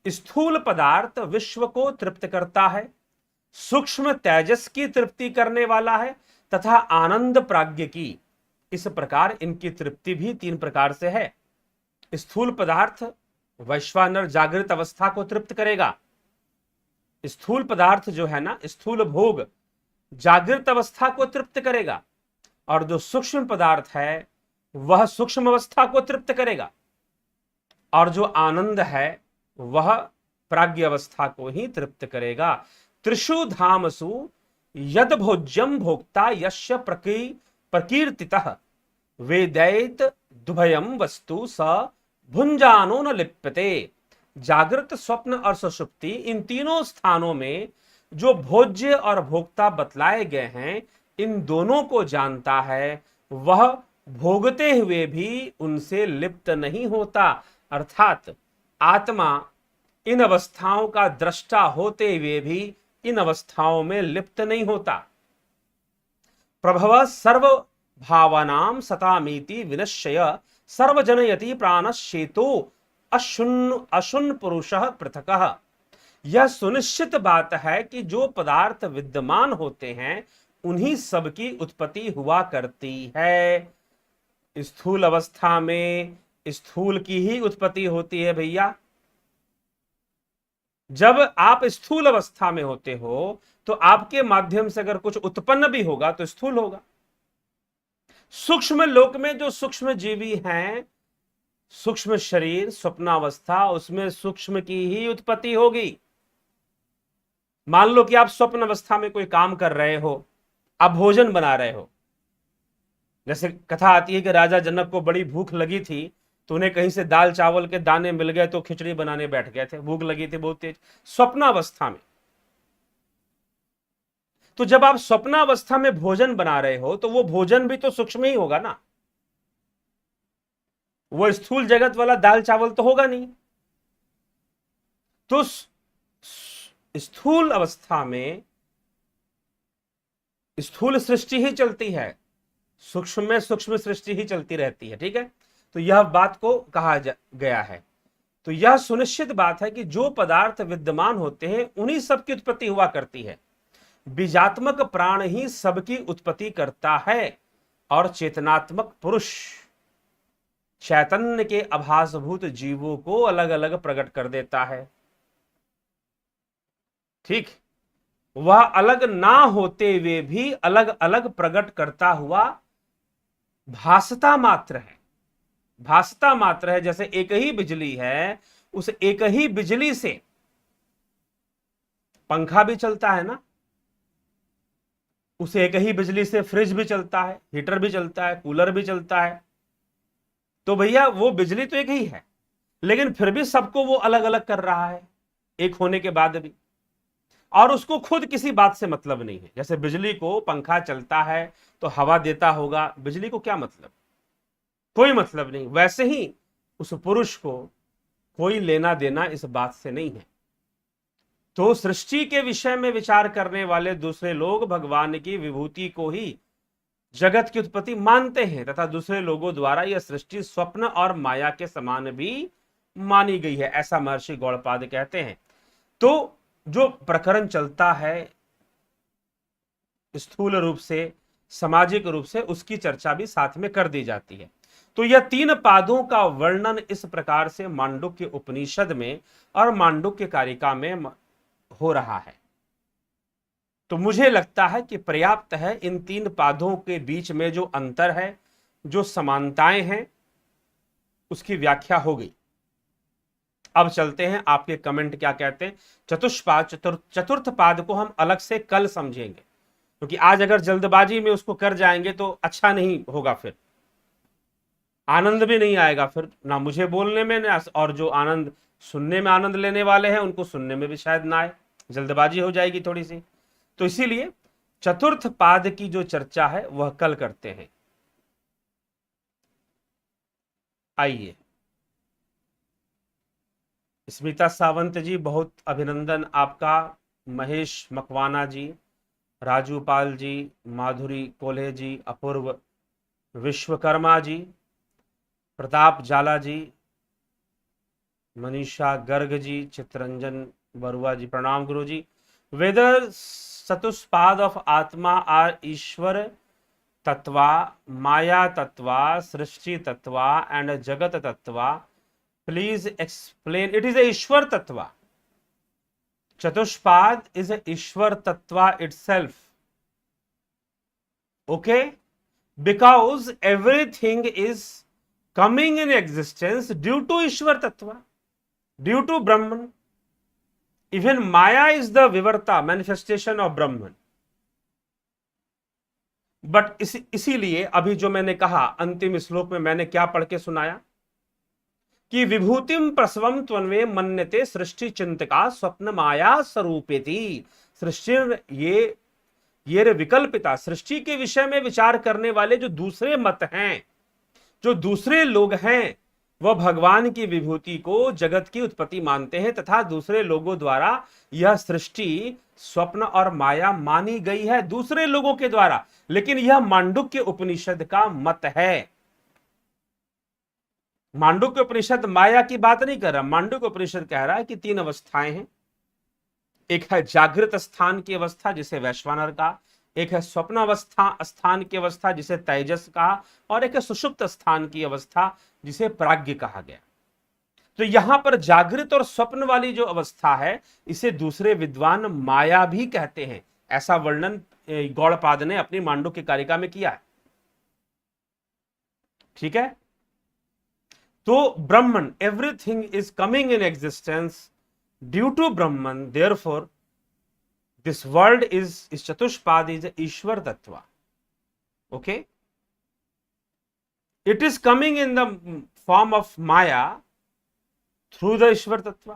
स्थूल पदार्थ विश्व को तृप्त करता है, सूक्ष्म तेजस की तृप्ति करने वाला है तथा आनंद प्राज्ञ की। इस प्रकार इनकी तृप्ति भी तीन प्रकार से है। स्थूल पदार्थ वैश्वानर जागृत अवस्था को तृप्त करेगा, स्थूल पदार्थ जो है ना, स्थूल भोग जागृत अवस्था को तृप्त करेगा, और जो सूक्ष्म पदार्थ है वह सूक्ष्म अवस्था को तृप्त करेगा, और जो आनंद है वह प्राज्ञ अवस्था को ही तृप्त करेगा। त्रिषु धामसु यद भोज्यम भोक्ता यस्य प्रकीर्तितः वेदैत दुभयम वस्तु स भुंजानो न लिप्यते। जागृत स्वप्न और सुषुप्ति इन तीनों स्थानों में जो भोज्य और भोक्ता बतलाए गए हैं, इन दोनों को जानता है, वह भोगते हुए भी उनसे लिप्त नहीं होता। अर्थात आत्मा इन अवस्थाओं का दृष्टा होते हुए भी इन अवस्थाओं में लिप्त नहीं होता। प्रभव सर्व भावनाम सतामीति विनश्य सर्वजनयति प्राणश्चेतो अशुन पुरुषः पृथकः। यह सुनिश्चित बात है कि जो पदार्थ विद्यमान होते हैं उन्हीं सबकी उत्पत्ति हुआ करती है। स्थूल अवस्था में स्थूल की ही उत्पत्ति होती है भैया। जब आप स्थूल अवस्था में होते हो तो आपके माध्यम से अगर कुछ उत्पन्न भी होगा तो स्थूल होगा। सूक्ष्म लोक में जो सूक्ष्म जीवी हैं, सूक्ष्म शरीर स्वप्नावस्था, उसमें सूक्ष्म की ही उत्पत्ति होगी। मान लो कि आप स्वप्न अवस्था में कोई काम कर रहे हो, आप भोजन बना रहे हो। जैसे कथा आती है कि राजा जनक को बड़ी भूख लगी थी, तो उन्हें कहीं से दाल चावल के दाने मिल गए तो खिचड़ी बनाने बैठ गए थे, भूख लगी थी बहुत तेज, स्वप्नावस्था में। तो जब आप स्वप्नावस्था में भोजन बना रहे हो तो वो भोजन भी तो सूक्ष्म ही होगा ना, वो स्थूल जगत वाला दाल चावल तो होगा नहीं। तो स्थूल अवस्था में स्थूल सृष्टि ही चलती है, सूक्ष्म में सूक्ष्म सृष्टि ही चलती रहती है। ठीक है, तो यह बात को कहा गया है। तो यह सुनिश्चित बात है कि जो पदार्थ विद्यमान होते हैं उन्हीं सबकी उत्पत्ति हुआ करती है। बीजात्मक प्राण ही सबकी उत्पत्ति करता है और चेतनात्मक पुरुष चैतन्य के आभासभूत जीवों को अलग अलग प्रकट कर देता है। ठीक, वह अलग ना होते हुए भी अलग अलग प्रकट करता हुआ भासता मात्र है, भासता मात्र है। जैसे एक ही बिजली है, उस एक ही बिजली से पंखा भी चलता है ना, उस एक ही बिजली से फ्रिज भी चलता है, हीटर भी चलता है, कूलर भी चलता है। तो भैया वो बिजली तो एक ही है, लेकिन फिर भी सबको वो अलग अलग कर रहा है एक होने के बाद भी, और उसको खुद किसी बात से मतलब नहीं है। जैसे बिजली को पंखा चलता है तो हवा देता होगा, बिजली को क्या मतलब, कोई मतलब नहीं। वैसे ही उस पुरुष को कोई लेना देना इस बात से नहीं है। तो सृष्टि के विषय में विचार करने वाले दूसरे लोग भगवान की विभूति को ही जगत की उत्पत्ति मानते हैं तथा दूसरे लोगों द्वारा यह सृष्टि स्वप्न और माया के समान भी मानी गई है, ऐसा महर्षि गौड़पाद कहते हैं। तो जो प्रकरण चलता है स्थूल रूप से, सामाजिक रूप से, उसकी चर्चा भी साथ में कर दी जाती है। तो यह 3 पादों का वर्णन इस प्रकार से मांडुक्य उपनिषद में और मांडुक्य कारिका में हो रहा है। तो मुझे लगता है कि पर्याप्त है इन 3 पादों के बीच में जो अंतर है, जो समानताएं हैं, उसकी व्याख्या हो गई। अब चलते हैं आपके कमेंट क्या कहते हैं। चतुष्पाद चतुर्थ पाद को हम अलग से कल समझेंगे, क्योंकि आज अगर जल्दबाजी में उसको कर जाएंगे तो अच्छा नहीं होगा, फिर आनंद भी नहीं आएगा, फिर ना मुझे बोलने में ना, और जो आनंद सुनने में आनंद लेने वाले हैं उनको सुनने में भी शायद ना आए, जल्दबाजी हो जाएगी थोड़ी सी। तो इसीलिए चतुर्थ पाद की जो चर्चा है वह कल करते हैं। आइए, स्मिता सावंत जी बहुत अभिनंदन आपका, महेश मकवाना जी, राजू पाल जी, माधुरी कोल्हे जी, अपूर्व विश्वकर्मा जी, प्रताप जाला जी, मनीषा गर्ग जी, चित्रंजन बरुआ जी, प्रणाम गुरु जी। Whether chatushpad of atma are Ishwar tattva, maya tattva, srishti tattva and jagat tattva. Please explain. It is a Ishwar tattva. Chatushpad is a Ishwar Tattva itself. Okay? Because everything is coming in existence due to Ishwar Tattva, due to Brahman. Even Maya is the Vivarta, manifestation of Brahman. But इसीलिए अभी जो मैंने कहा अंतिम श्लोक में मैंने क्या पढ़ के सुनाया कि विभूतिम प्रसवम त्वन्वे मन्यते सृष्टि चिंतका स्वप्न माया स्वरूपेति। सृष्टि ये विकल्पिता, सृष्टि के विषय में विचार करने वाले जो दूसरे मत हैं, जो दूसरे लोग हैं, वह भगवान की विभूति को जगत की उत्पत्ति मानते हैं तथा दूसरे लोगों द्वारा यह सृष्टि स्वप्न और माया मानी गई है, दूसरे लोगों के द्वारा। लेकिन यह मांडुक्य उपनिषद का मत है। मांडुक्य उपनिषद माया की बात नहीं कर रहा, मांडुक्य उपनिषद कह रहा है कि 3 अवस्थाएं हैं। एक है जागृत स्थान की अवस्था जिसे वैश्वानर का, एक है स्वप्न अवस्था स्थान की अवस्था जिसे तेजस का, और एक है सुषुप्त स्थान की अवस्था जिसे प्राज्ञ कहा गया। तो यहां पर जागृत और स्वप्न वाली जो अवस्था है इसे दूसरे विद्वान माया भी कहते हैं। ऐसा वर्णन गौड़पाद ने अपनी मांडुक्य कारिका में किया है। ठीक है, तो Brahman, everything is coming in existence due to Brahman, therefore this world is chatushpad is Ishwar tattva. Okay, it is coming in the form of Maya through the Ishwar Tattva.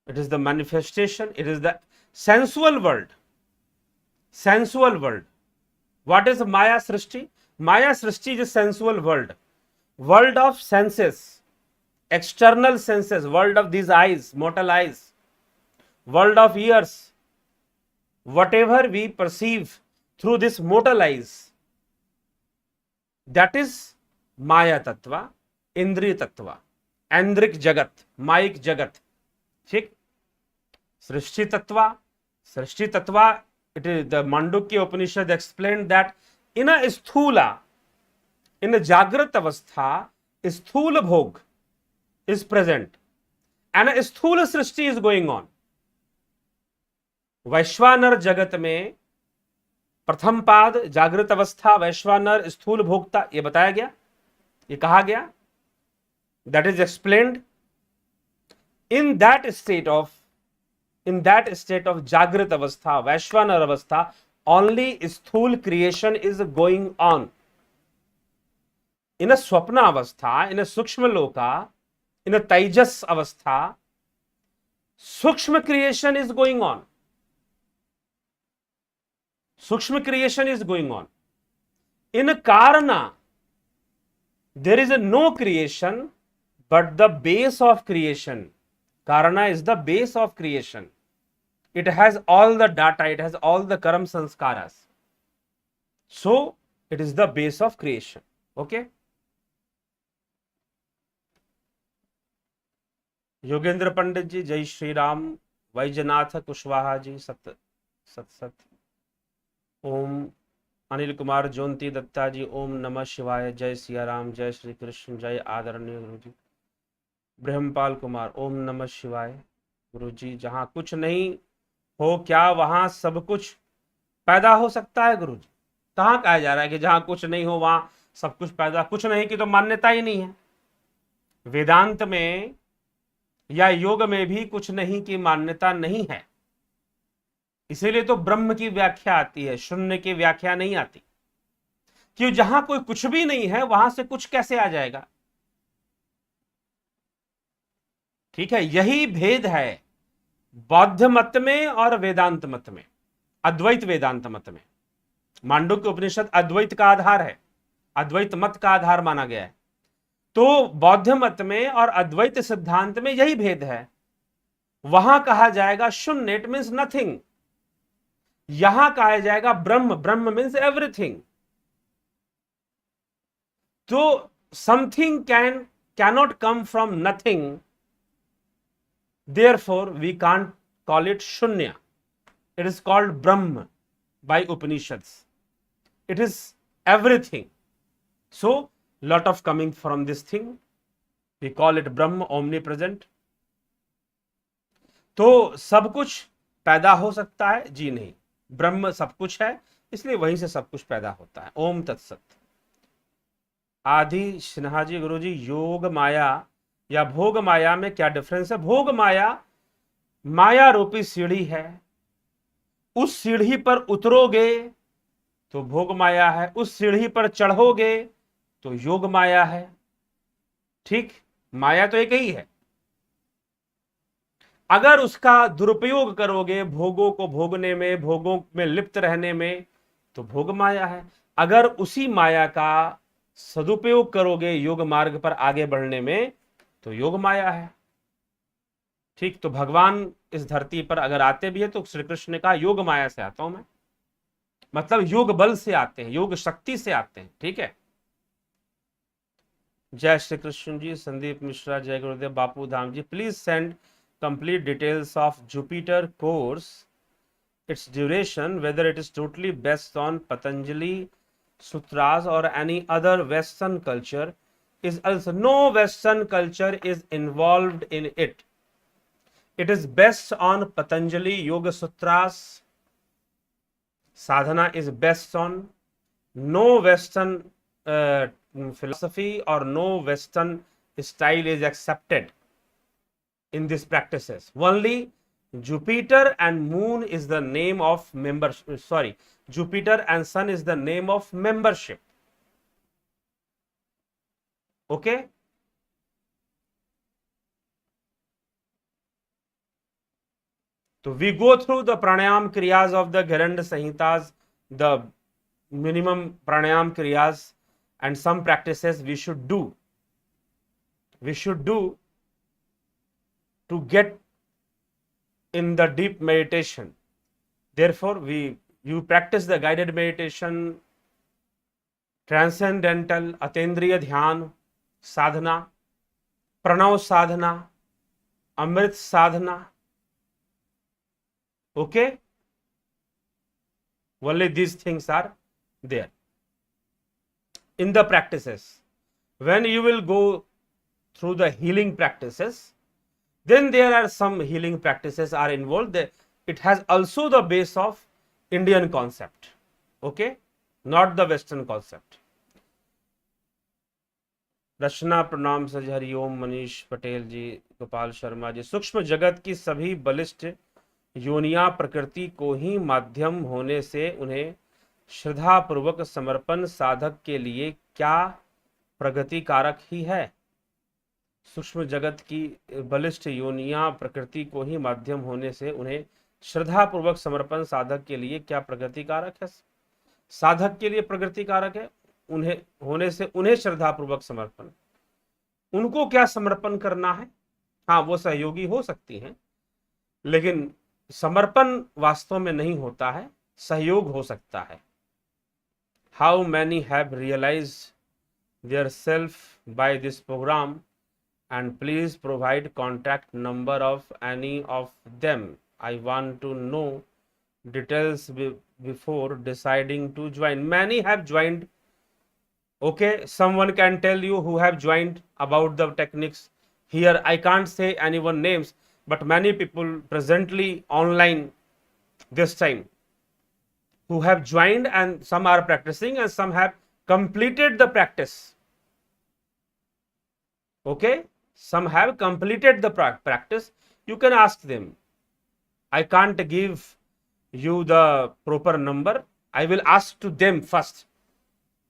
It is the manifestation, it is the sensual world. Sensual world. What is Maya Srishti? Maya Srishti is a sensual world. World of senses, external senses, world of these eyes, mortal eyes, world of ears. Whatever we perceive through this mortal eyes, that is माया तत्व, इंद्रिय तत्व, ऐन्द्रिक जगत, mic जगत। ठीक, सृष्टि tattva, srishti tattva, it is the Mandukya Upanishad explain that in a sthula, in jagrat avastha स्थूल भोग is present and a स्थूल सृष्टि is going on. वैश्वानर जगत में प्रथम पाद जागृत अवस्था, वैश्वानर, स्थूल भोक्ता, ये बताया गया, ये कहा गया। That is explained in that state of jagrat avastha, Vaishvanara avastha, only sthul creation is going on. In swapna avastha, in sukshma loka, in taijas avastha, sukshma creation is going on. Sukshma creation is going on. In karana, There is a no creation, but the base of creation, Karana is the base of creation. It has all the data, it has all the karam sanskaras. So it is the base of creation. Okay. Yogendra Pandit ji, जय श्री राम। वैजनाथ कुशवाहा जी, सत सत सत। ओम अनिल कुमार जोंती दत्ता जी, ओम नमः शिवाय, जय सिया राम, जय श्री कृष्ण, जय आदरणीय गुरु जी। ब्रह्मपाल कुमार, ओम नमः शिवाय। गुरु जी, जहां कुछ नहीं हो क्या वहां सब कुछ पैदा हो सकता है? गुरु जी, कहां कहा जा रहा है कि जहां कुछ नहीं हो वहां सब कुछ पैदा? कुछ नहीं की तो मान्यता ही नहीं है। वेदांत में या योग में भी कुछ नहीं की मान्यता नहीं है। इसीलिए तो ब्रह्म की व्याख्या आती है, शून्य की व्याख्या नहीं आती। क्यों? जहां कोई कुछ भी नहीं है वहां से कुछ कैसे आ जाएगा? ठीक है, यही भेद है बौद्ध मत में और वेदांत मत में, अद्वैत वेदांत मत में। मांडुक्य उपनिषद अद्वैत का आधार है, अद्वैत मत का आधार माना गया है। तो बौद्ध मत में और अद्वैत सिद्धांत में यही भेद है। वहां कहा जाएगा शून्य, इट मीन्स नथिंग। यहां कहा जाएगा ब्रह्म, ब्रह्म मीन्स एवरीथिंग। तो something cannot come from nothing, therefore we can't call it shunya. It is called Brahma by Upanishads. It is everything. So lot of coming from this thing, we call it Brahma, omnipresent. तो सब कुछ पैदा हो सकता है? जी नहीं, ब्रह्म सब कुछ है, इसलिए वहीं से सब कुछ पैदा होता है। ओम तत्सत। आदि सिन्हा जी, गुरु जी, योग माया या भोग माया में क्या डिफरेंस है? भोग माया माया रूपी सीढ़ी है, उस सीढ़ी पर उतरोगे तो भोग माया है, उस सीढ़ी पर चढ़ोगे तो योग माया है। ठीक, माया तो एक ही है। अगर उसका दुरुपयोग करोगे भोगों को भोगने में, भोगों में लिप्त रहने में, तो भोग माया है। अगर उसी माया का सदुपयोग करोगे योग मार्ग पर आगे बढ़ने में, तो योग माया है। ठीक, तो भगवान इस धरती पर अगर आते भी है तो श्री कृष्ण ने कहा योग माया से आता हूं मैं, मतलब योग बल से आते हैं, योग शक्ति से आते हैं। ठीक है, जय श्री कृष्ण जी। संदीप मिश्रा, जय गुरुदेव। Bapu Dham ji, please send complete details of Jupiter course, its duration, whether it is totally based on Patanjali sutras or any other Western culture is also. No Western culture is involved in it. It is based on Patanjali Yoga Sutras. Sadhana is based on. No Western philosophy or no Western style is accepted in these practices. Only Jupiter and moon is the name of membership. Sorry, Jupiter and sun is the name of membership. Okay, so we go through the pranayam kriyas of the Gheranda Samhitas, the minimum pranayam kriyas, and some practices we should do to get in the deep meditation. Therefore you practice the guided meditation, transcendental atendriya dhyan sadhana, pranav sadhana, amrit sadhana. Okay, only these things are there in the practices. When you will go through the healing practices, then there are some healing practices are involved. It has also the base of Indian concept. Okay, not the Western concept. रचना प्रणाम सज, हरिओम। मनीष पटेल जी, गोपाल शर्मा जी, सूक्ष्म जगत की सभी बलिष्ठ योनियां प्रकृति को ही माध्यम होने से उन्हें श्रद्धा पूर्वक समर्पण साधक के लिए क्या प्रगति कारक ही है? सूक्ष्म जगत की बलिष्ठ योनियां प्रकृति को ही माध्यम होने से उन्हें श्रद्धा पूर्वक समर्पण साधक के लिए क्या प्रगति कारक है? साधक के लिए प्रगति कारक है, उन्हें श्रद्धापूर्वक समर्पण। उनको क्या समर्पण करना है? हाँ, वो सहयोगी हो सकती हैं, लेकिन समर्पण वास्तव में नहीं होता है, सहयोग हो सकता है। How many have realized their self by this program and please provide contact number of any of them. I want to know details before deciding to join. Many have joined. Okay, someone can tell you who have joined about the techniques. Here I can't say anyone names, but many people presently online this time who have joined, and some are practicing and some have completed the practice. Okay, some have completed the practice. You can ask them. I can't give you the proper number. I will ask to them first.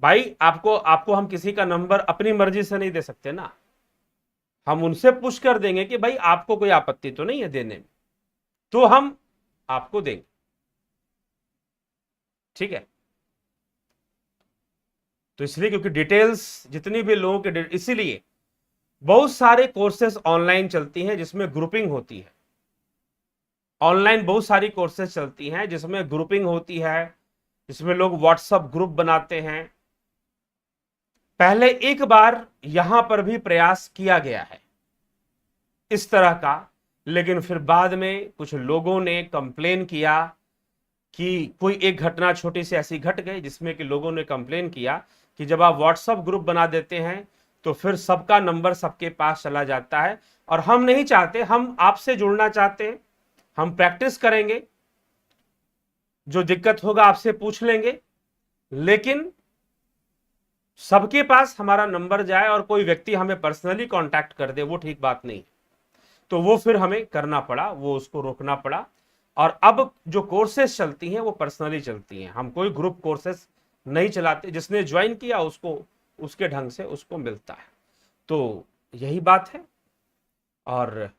भाई, आपको हम किसी का number अपनी मर्जी से नहीं दे सकते ना। हम उनसे पूछ कर देंगे कि भाई आपको कोई आपत्ति तो नहीं है देने में, तो हम आपको देंगे। ठीक है, तो इसलिए क्योंकि डिटेल्स जितनी भी लोगों के, इसीलिए बहुत सारे कोर्सेस ऑनलाइन चलती हैं जिसमें ग्रुपिंग होती है। ऑनलाइन बहुत सारी कोर्सेस चलती हैं जिसमें ग्रुपिंग होती है, जिसमें लोग व्हाट्सएप ग्रुप बनाते हैं। पहले एक बार यहां पर भी प्रयास किया गया है इस तरह का, लेकिन फिर बाद में कुछ लोगों ने कंप्लेन किया कि कोई एक घटना छोटी सी ऐसी घट गई जिसमें कि लोगों ने कंप्लेन किया कि जब आप व्हाट्सएप ग्रुप बना देते हैं तो फिर सबका नंबर सबके पास चला जाता है, और हम नहीं चाहते, हम आपसे जुड़ना चाहते हैं, हम प्रैक्टिस करेंगे, जो दिक्कत होगा आपसे पूछ लेंगे, लेकिन सबके पास हमारा नंबर जाए और कोई व्यक्ति हमें पर्सनली कांटेक्ट कर दे, वो ठीक बात नहीं। तो वो फिर हमें करना पड़ा, वो उसको रोकना पड़ा। और अब जो कोर्सेस चलती हैं वो पर्सनली चलती हैं, हम कोई ग्रुप कोर्सेस नहीं चलाते। जिसने ज्वाइन किया उसको उसके ढंग से उसको मिलता है। तो यही बात है, और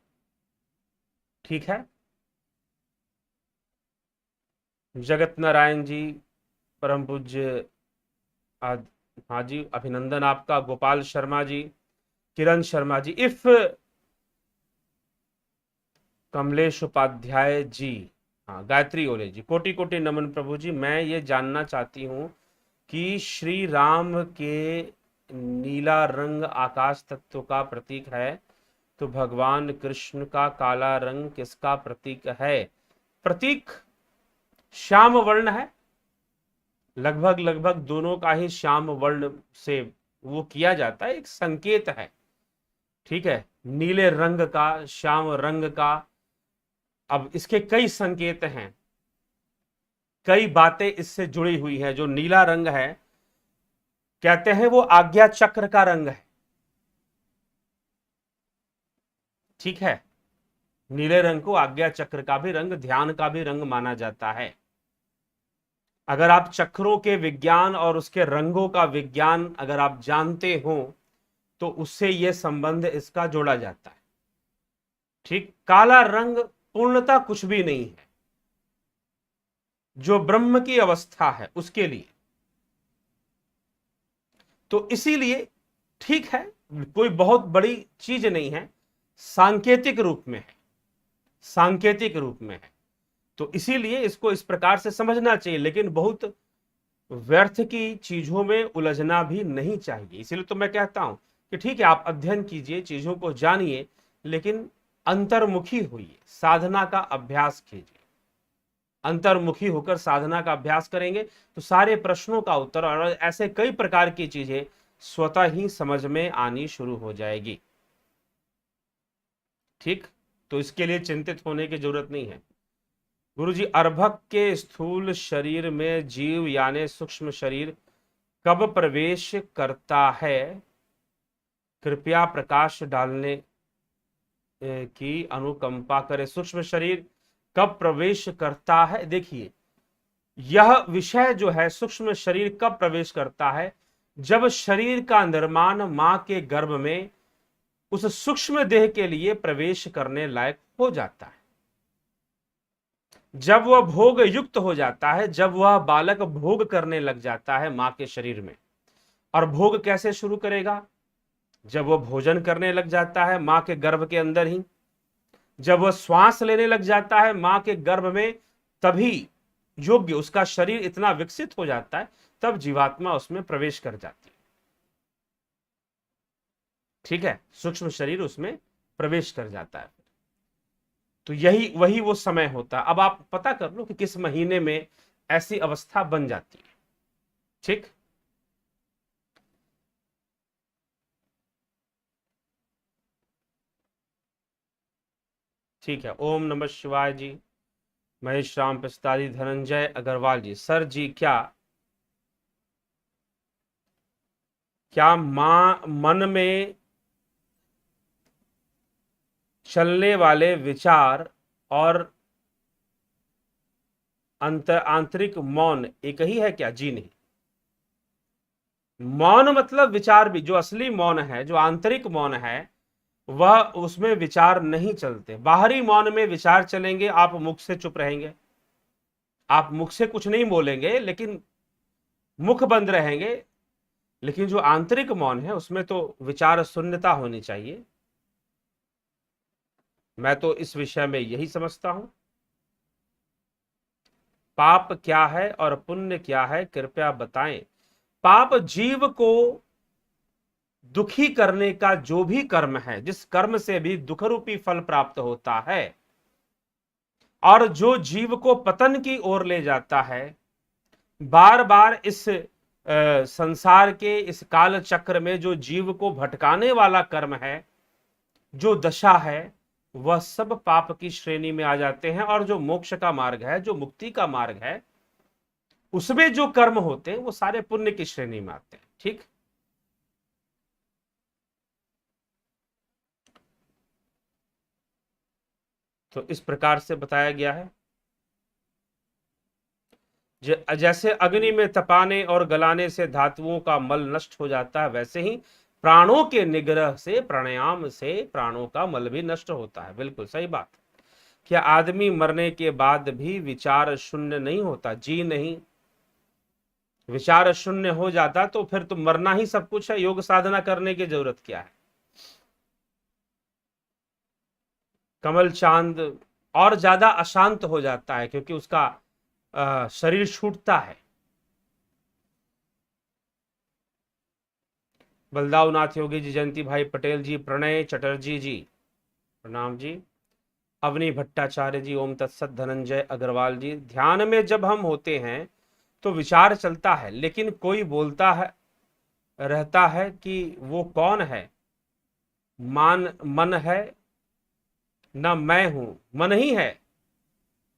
ठीक है। जगत नारायण जी, परम पूज्य, हाँ जी, अभिनंदन आपका। गोपाल शर्मा जी, किरण शर्मा जी, इफ कमलेश उपाध्याय जी, हाँ, गायत्री ओले जी, कोटि कोटि नमन प्रभु जी। मैं ये जानना चाहती हूँ कि श्री राम के नीला रंग आकाश तत्व का प्रतीक है, तो भगवान कृष्ण का काला रंग किसका प्रतीक है? प्रतीक श्याम वर्ण है, लगभग दोनों का ही श्याम वर्ण से वो किया जाता है, एक संकेत है। ठीक है, नीले रंग का, श्याम रंग का। अब इसके कई संकेत हैं, कई बातें इससे जुड़ी हुई हैं। जो नीला रंग है, कहते हैं वो आज्ञा चक्र का रंग है। ठीक है, नीले रंग को आज्ञा चक्र का भी रंग, ध्यान का भी रंग माना जाता है। अगर आप चक्रों के विज्ञान और उसके रंगों का विज्ञान अगर आप जानते हो तो उससे यह संबंध इसका जोड़ा जाता है। ठीक, काला रंग पूर्णता कुछ भी नहीं है, जो ब्रह्म की अवस्था है उसके लिए। तो इसीलिए ठीक है, कोई बहुत बड़ी चीज नहीं है, सांकेतिक रूप में है, सांकेतिक रूप में है। तो इसीलिए इसको इस प्रकार से समझना चाहिए, लेकिन बहुत व्यर्थ की चीजों में उलझना भी नहीं चाहिए। इसीलिए तो मैं कहता हूं कि ठीक है, आप अध्ययन कीजिए, चीजों को जानिए, लेकिन अंतर्मुखी होइए, साधना का अभ्यास कीजिए। अंतर्मुखी होकर साधना का अभ्यास करेंगे तो सारे प्रश्नों का उत्तर और ऐसे कई प्रकार की चीजें स्वतः ही समझ में आनी शुरू हो जाएगी। ठीक, तो इसके लिए चिंतित होने की जरूरत नहीं है। गुरुजी, अर्भक के स्थूल शरीर में जीव यानी सूक्ष्म शरीर कब प्रवेश करता है? कृपया प्रकाश डालने की अनुकंपा करें। सूक्ष्म शरीर कब प्रवेश करता है? देखिए, यह विषय जो है, सूक्ष्म शरीर कब प्रवेश करता है, जब शरीर का निर्माण मां के गर्भ में उस सूक्ष्म देह के लिए प्रवेश करने लायक हो जाता है, जब वह भोग युक्त हो जाता है, जब वह बालक भोग करने लग जाता है मां के शरीर में, और भोग कैसे शुरू करेगा? जब वो भोजन करने लग जाता है मां के गर्भ के अंदर ही, जब वह श्वास लेने लग जाता है मां के गर्भ में, तभी योग्य उसका शरीर इतना विकसित हो जाता है, तब जीवात्मा उसमें प्रवेश कर जाती है। ठीक है, सूक्ष्म शरीर उसमें प्रवेश कर जाता है। तो यही वही वो समय होता है। अब आप पता कर लो कि किस महीने में ऐसी अवस्था बन जाती है। ठीक, ठीक है। ओम नमः शिवाय जी। महेश राम पिस्तारी, धनंजय अग्रवाल जी, सर जी क्या मन में चलने वाले विचार और आंतरिक मौन एक ही है क्या? जी नहीं। मौन मतलब विचार भी, जो असली मौन है, जो आंतरिक मौन है, वह उसमें विचार नहीं चलते। बाहरी मौन में विचार चलेंगे, आप मुख से चुप रहेंगे, आप मुख से कुछ नहीं बोलेंगे, लेकिन मुख बंद रहेंगे। लेकिन जो आंतरिक मौन है उसमें तो विचार शून्यता होनी चाहिए। मैं तो इस विषय में यही समझता हूं। पाप क्या है और पुण्य क्या है, कृपया बताएं। पाप जीव को दुखी करने का जो भी कर्म है, जिस कर्म से भी दुख रूपी फल प्राप्त होता है, और जो जीव को पतन की ओर ले जाता है, बार बार इस संसार के इस काल चक्र में जो जीव को भटकाने वाला कर्म है, जो दशा है, वह सब पाप की श्रेणी में आ जाते हैं। और जो मोक्ष का मार्ग है, जो मुक्ति का मार्ग है, उसमें जो कर्म होते हैं वो सारे पुण्य की श्रेणी में आते हैं। ठीक, तो इस प्रकार से बताया गया है। जैसे अग्नि में तपाने और गलाने से धातुओं का मल नष्ट हो जाता है, वैसे ही प्राणों के निग्रह से, प्राणायाम से प्राणों का मल भी नष्ट होता है। बिल्कुल सही बात। क्या आदमी मरने के बाद भी विचार शून्य नहीं होता? जी नहीं। विचार शून्य हो जाता तो फिर तो मरना ही सब कुछ है, योग साधना करने की जरूरत क्या है? कमल चांद और ज्यादा अशांत हो जाता है, क्योंकि उसका शरीर छूटता है। बलदाव नाथ योगी जी, जयंती भाई पटेल जी, प्रणय चटर्जी जी, प्रणाम जी। अवनी भट्टाचार्य जी, ओम तत्सत। धनंजय अग्रवाल जी, ध्यान में जब हम होते हैं तो विचार चलता है, लेकिन कोई बोलता है रहता है कि वो कौन है? मन है ना, मैं हूं, मन ही है।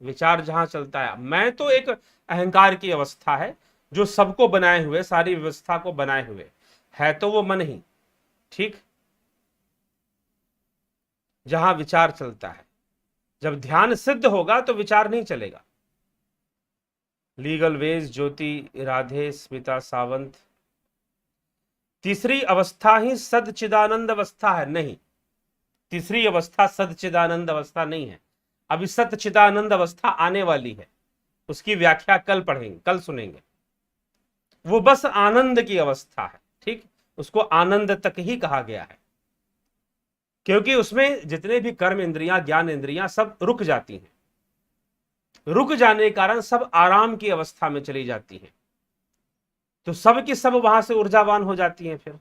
विचार जहां चलता है, मैं तो एक अहंकार की अवस्था है, जो सबको बनाए हुए, सारी व्यवस्था को बनाए हुए है, तो वो मन ही। ठीक, जहां विचार चलता है, जब ध्यान सिद्ध होगा तो विचार नहीं चलेगा। लीगल वेज, ज्योति राधे, स्मिता सावंत, तीसरी अवस्था ही सदचिदानंद अवस्था है? नहीं, तीसरी अवस्था सदचिदानंद अवस्था नहीं है। अभी सतचिदानंद अवस्था आने वाली है, उसकी व्याख्या कल पढ़ेंगे, कल सुनेंगे। वो बस आनंद की अवस्था है। ठीक, उसको आनंद तक ही कहा गया है, क्योंकि उसमें जितने भी कर्म इंद्रियां, ज्ञान इंद्रियां, सब रुक जाती हैं। रुक जाने के कारण सब आराम की अवस्था में चली जाती हैं, तो सब की सब वहां से ऊर्जावान हो जाती हैं। फिर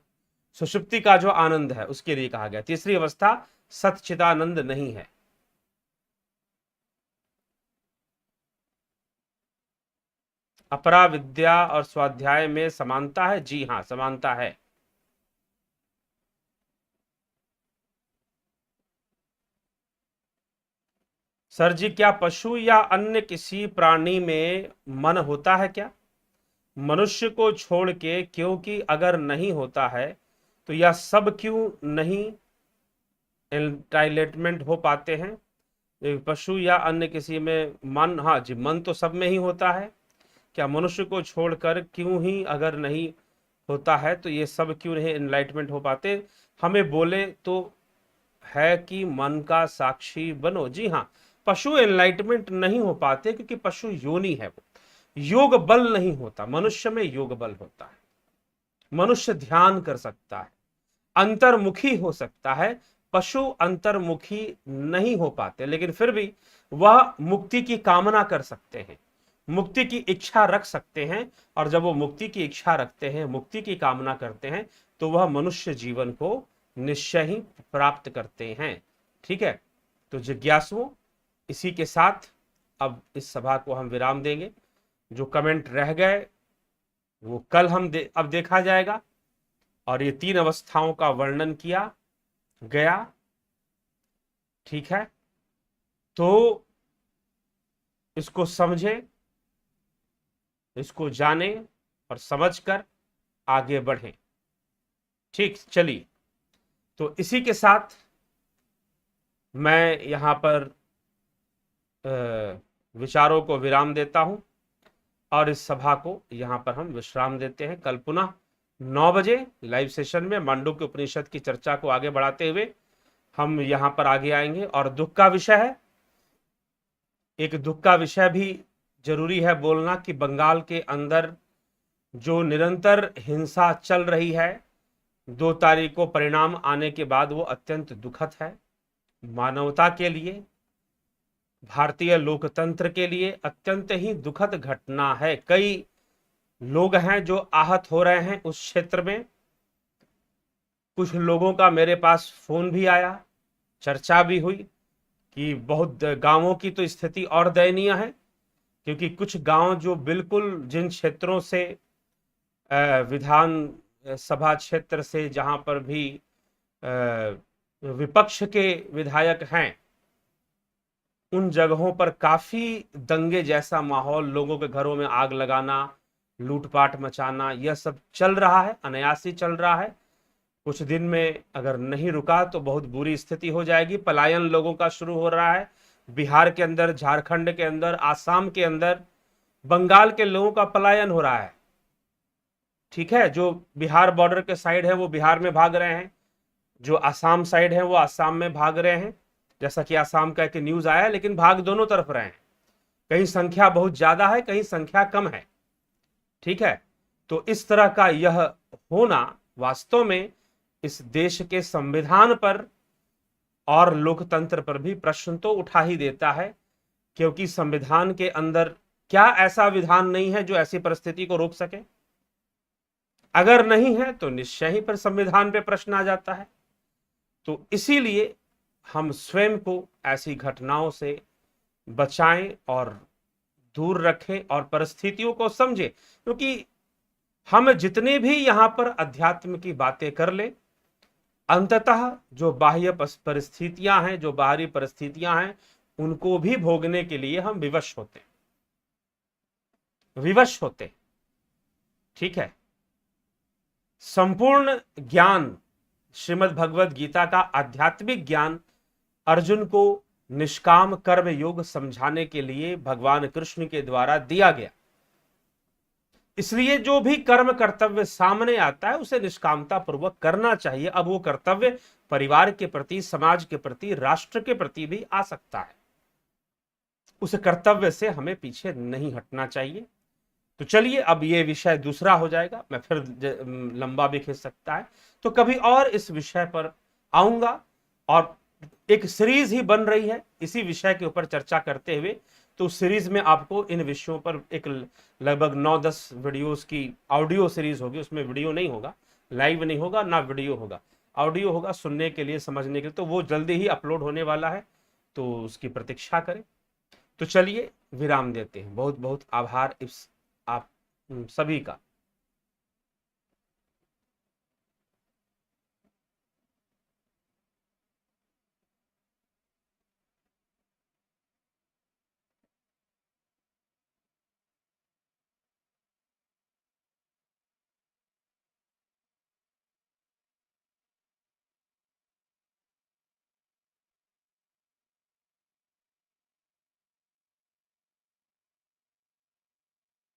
सुषुप्ति का जो आनंद है उसके लिए कहा गया तीसरी अवस्था सतचिदानंद नहीं है। अपरा विद्या और स्वाध्याय में समानता है? जी हां, समानता है। सर जी, क्या पशु या अन्य किसी प्राणी में मन होता है क्या? मनुष्य को छोड़ के, क्योंकि अगर नहीं होता है तो यह सब क्यों नहीं एंटाइटलमेंट हो पाते हैं? पशु या अन्य किसी में मन, हाँ जी, मन तो सब में ही होता है। क्या मनुष्य को छोड़कर क्यों ही अगर नहीं होता है तो ये सब क्यों नहीं एनलाइटमेंट हो पाते? हमें बोले तो है कि मन का साक्षी बनो। जी हाँ, पशु एनलाइटमेंट नहीं हो पाते क्योंकि पशु योनि है, वो योग बल नहीं होता, मनुष्य में योग बल होता है। मनुष्य ध्यान कर सकता है, अंतर्मुखी हो सकता है। पशु अंतर्मुखी नहीं हो पाते, लेकिन फिर भी वह मुक्ति की कामना कर सकते हैं, मुक्ति की इच्छा रख सकते हैं। और जब वो मुक्ति की इच्छा रखते हैं, मुक्ति की कामना करते हैं, तो वह मनुष्य जीवन को निश्चय ही प्राप्त करते हैं। ठीक है, तो जिज्ञासुओं, इसी के साथ अब इस सभा को हम विराम देंगे। जो कमेंट रह गए वो कल अब देखा जाएगा। और ये 3 अवस्थाओं का वर्णन किया गया। ठीक है, तो इसको समझे, इसको जाने और समझकर आगे बढ़ें। ठीक, चलिए, तो इसी के साथ मैं यहां पर विचारों को विराम देता हूं और इस सभा को यहां पर हम विश्राम देते हैं। कल पुनः 9 बजे लाइव सेशन में मांडुक्य उपनिषद की चर्चा को आगे बढ़ाते हुए हम यहां पर आगे आएंगे। और दुख का विषय है, एक दुख का विषय भी जरूरी है बोलना कि बंगाल के अंदर जो निरंतर हिंसा चल रही है, 2 तारीख को परिणाम आने के बाद वो अत्यंत दुखद है। मानवता के लिए, भारतीय लोकतंत्र के लिए अत्यंत ही दुखद घटना है। कई लोग हैं जो आहत हो रहे हैं उस क्षेत्र में। कुछ लोगों का मेरे पास फोन भी आया, चर्चा भी हुई कि बहुत गांवों की तो स्थिति और दयनीय है, क्योंकि कुछ गांव जो बिल्कुल जिन क्षेत्रों से विधान सभा क्षेत्र से जहां पर भी विपक्ष के विधायक हैं, उन जगहों पर काफी दंगे जैसा माहौल, लोगों के घरों में आग लगाना, लूटपाट मचाना, यह सब चल रहा है, अनायासी चल रहा है। कुछ दिन में अगर नहीं रुका तो बहुत बुरी स्थिति हो जाएगी। पलायन लोगों का शुरू हो रहा है, बिहार के अंदर, झारखंड के अंदर, आसाम के अंदर, बंगाल के लोगों का पलायन हो रहा है। ठीक है, जो बिहार बॉर्डर के साइड है वो बिहार में भाग रहे हैं, जो आसाम साइड है वो आसाम में भाग रहे हैं। जैसा कि आसाम का एक न्यूज आया है, लेकिन भाग दोनों तरफ रहे हैं। कहीं संख्या बहुत ज्यादा है, कहीं संख्या कम है। ठीक है, तो इस तरह का यह होना वास्तव में इस देश के संविधान पर और लोकतंत्र पर भी प्रश्न तो उठा ही देता है, क्योंकि संविधान के अंदर क्या ऐसा विधान नहीं है जो ऐसी परिस्थिति को रोक सके? अगर नहीं है तो निश्चय ही पर संविधान पे प्रश्न आ जाता है। तो इसीलिए हम स्वयं को ऐसी घटनाओं से बचाएं और दूर रखें और परिस्थितियों को समझें, क्योंकि हम जितने भी यहां पर अध्यात्म की बातें कर ले, अंततः जो बाह्य परिस्थितियां हैं, जो बाहरी परिस्थितियां हैं, उनको भी भोगने के लिए हम विवश होते। ठीक है, संपूर्ण ज्ञान, श्रीमद् भगवद गीता का आध्यात्मिक ज्ञान अर्जुन को निष्काम कर्म योग समझाने के लिए भगवान कृष्ण के द्वारा दिया गया। इसलिए जो भी कर्म कर्तव्य सामने आता है उसे निष्कामता पूर्वक करना चाहिए। अब वो कर्तव्य परिवार के प्रति, समाज के प्रति, राष्ट्र के प्रति भी आ सकता है। उस कर्तव्य से हमें पीछे नहीं हटना चाहिए। तो चलिए, अब ये विषय दूसरा हो जाएगा, मैं फिर लंबा भी खींच सकता है, तो कभी और इस विषय पर आऊंगा। और एक सीरीज ही बन रही है इसी विषय के ऊपर चर्चा करते हुए। तो उस सीरीज में आपको इन विषयों पर एक लगभग 9-10 वीडियोस की ऑडियो सीरीज होगी। उसमें वीडियो नहीं होगा, लाइव नहीं होगा, ना वीडियो होगा, ऑडियो होगा, सुनने के लिए, समझने के लिए। तो वो जल्दी ही अपलोड होने वाला है, तो उसकी प्रतीक्षा करें। तो चलिए विराम देते हैं। बहुत बहुत आभार इस आप सभी का।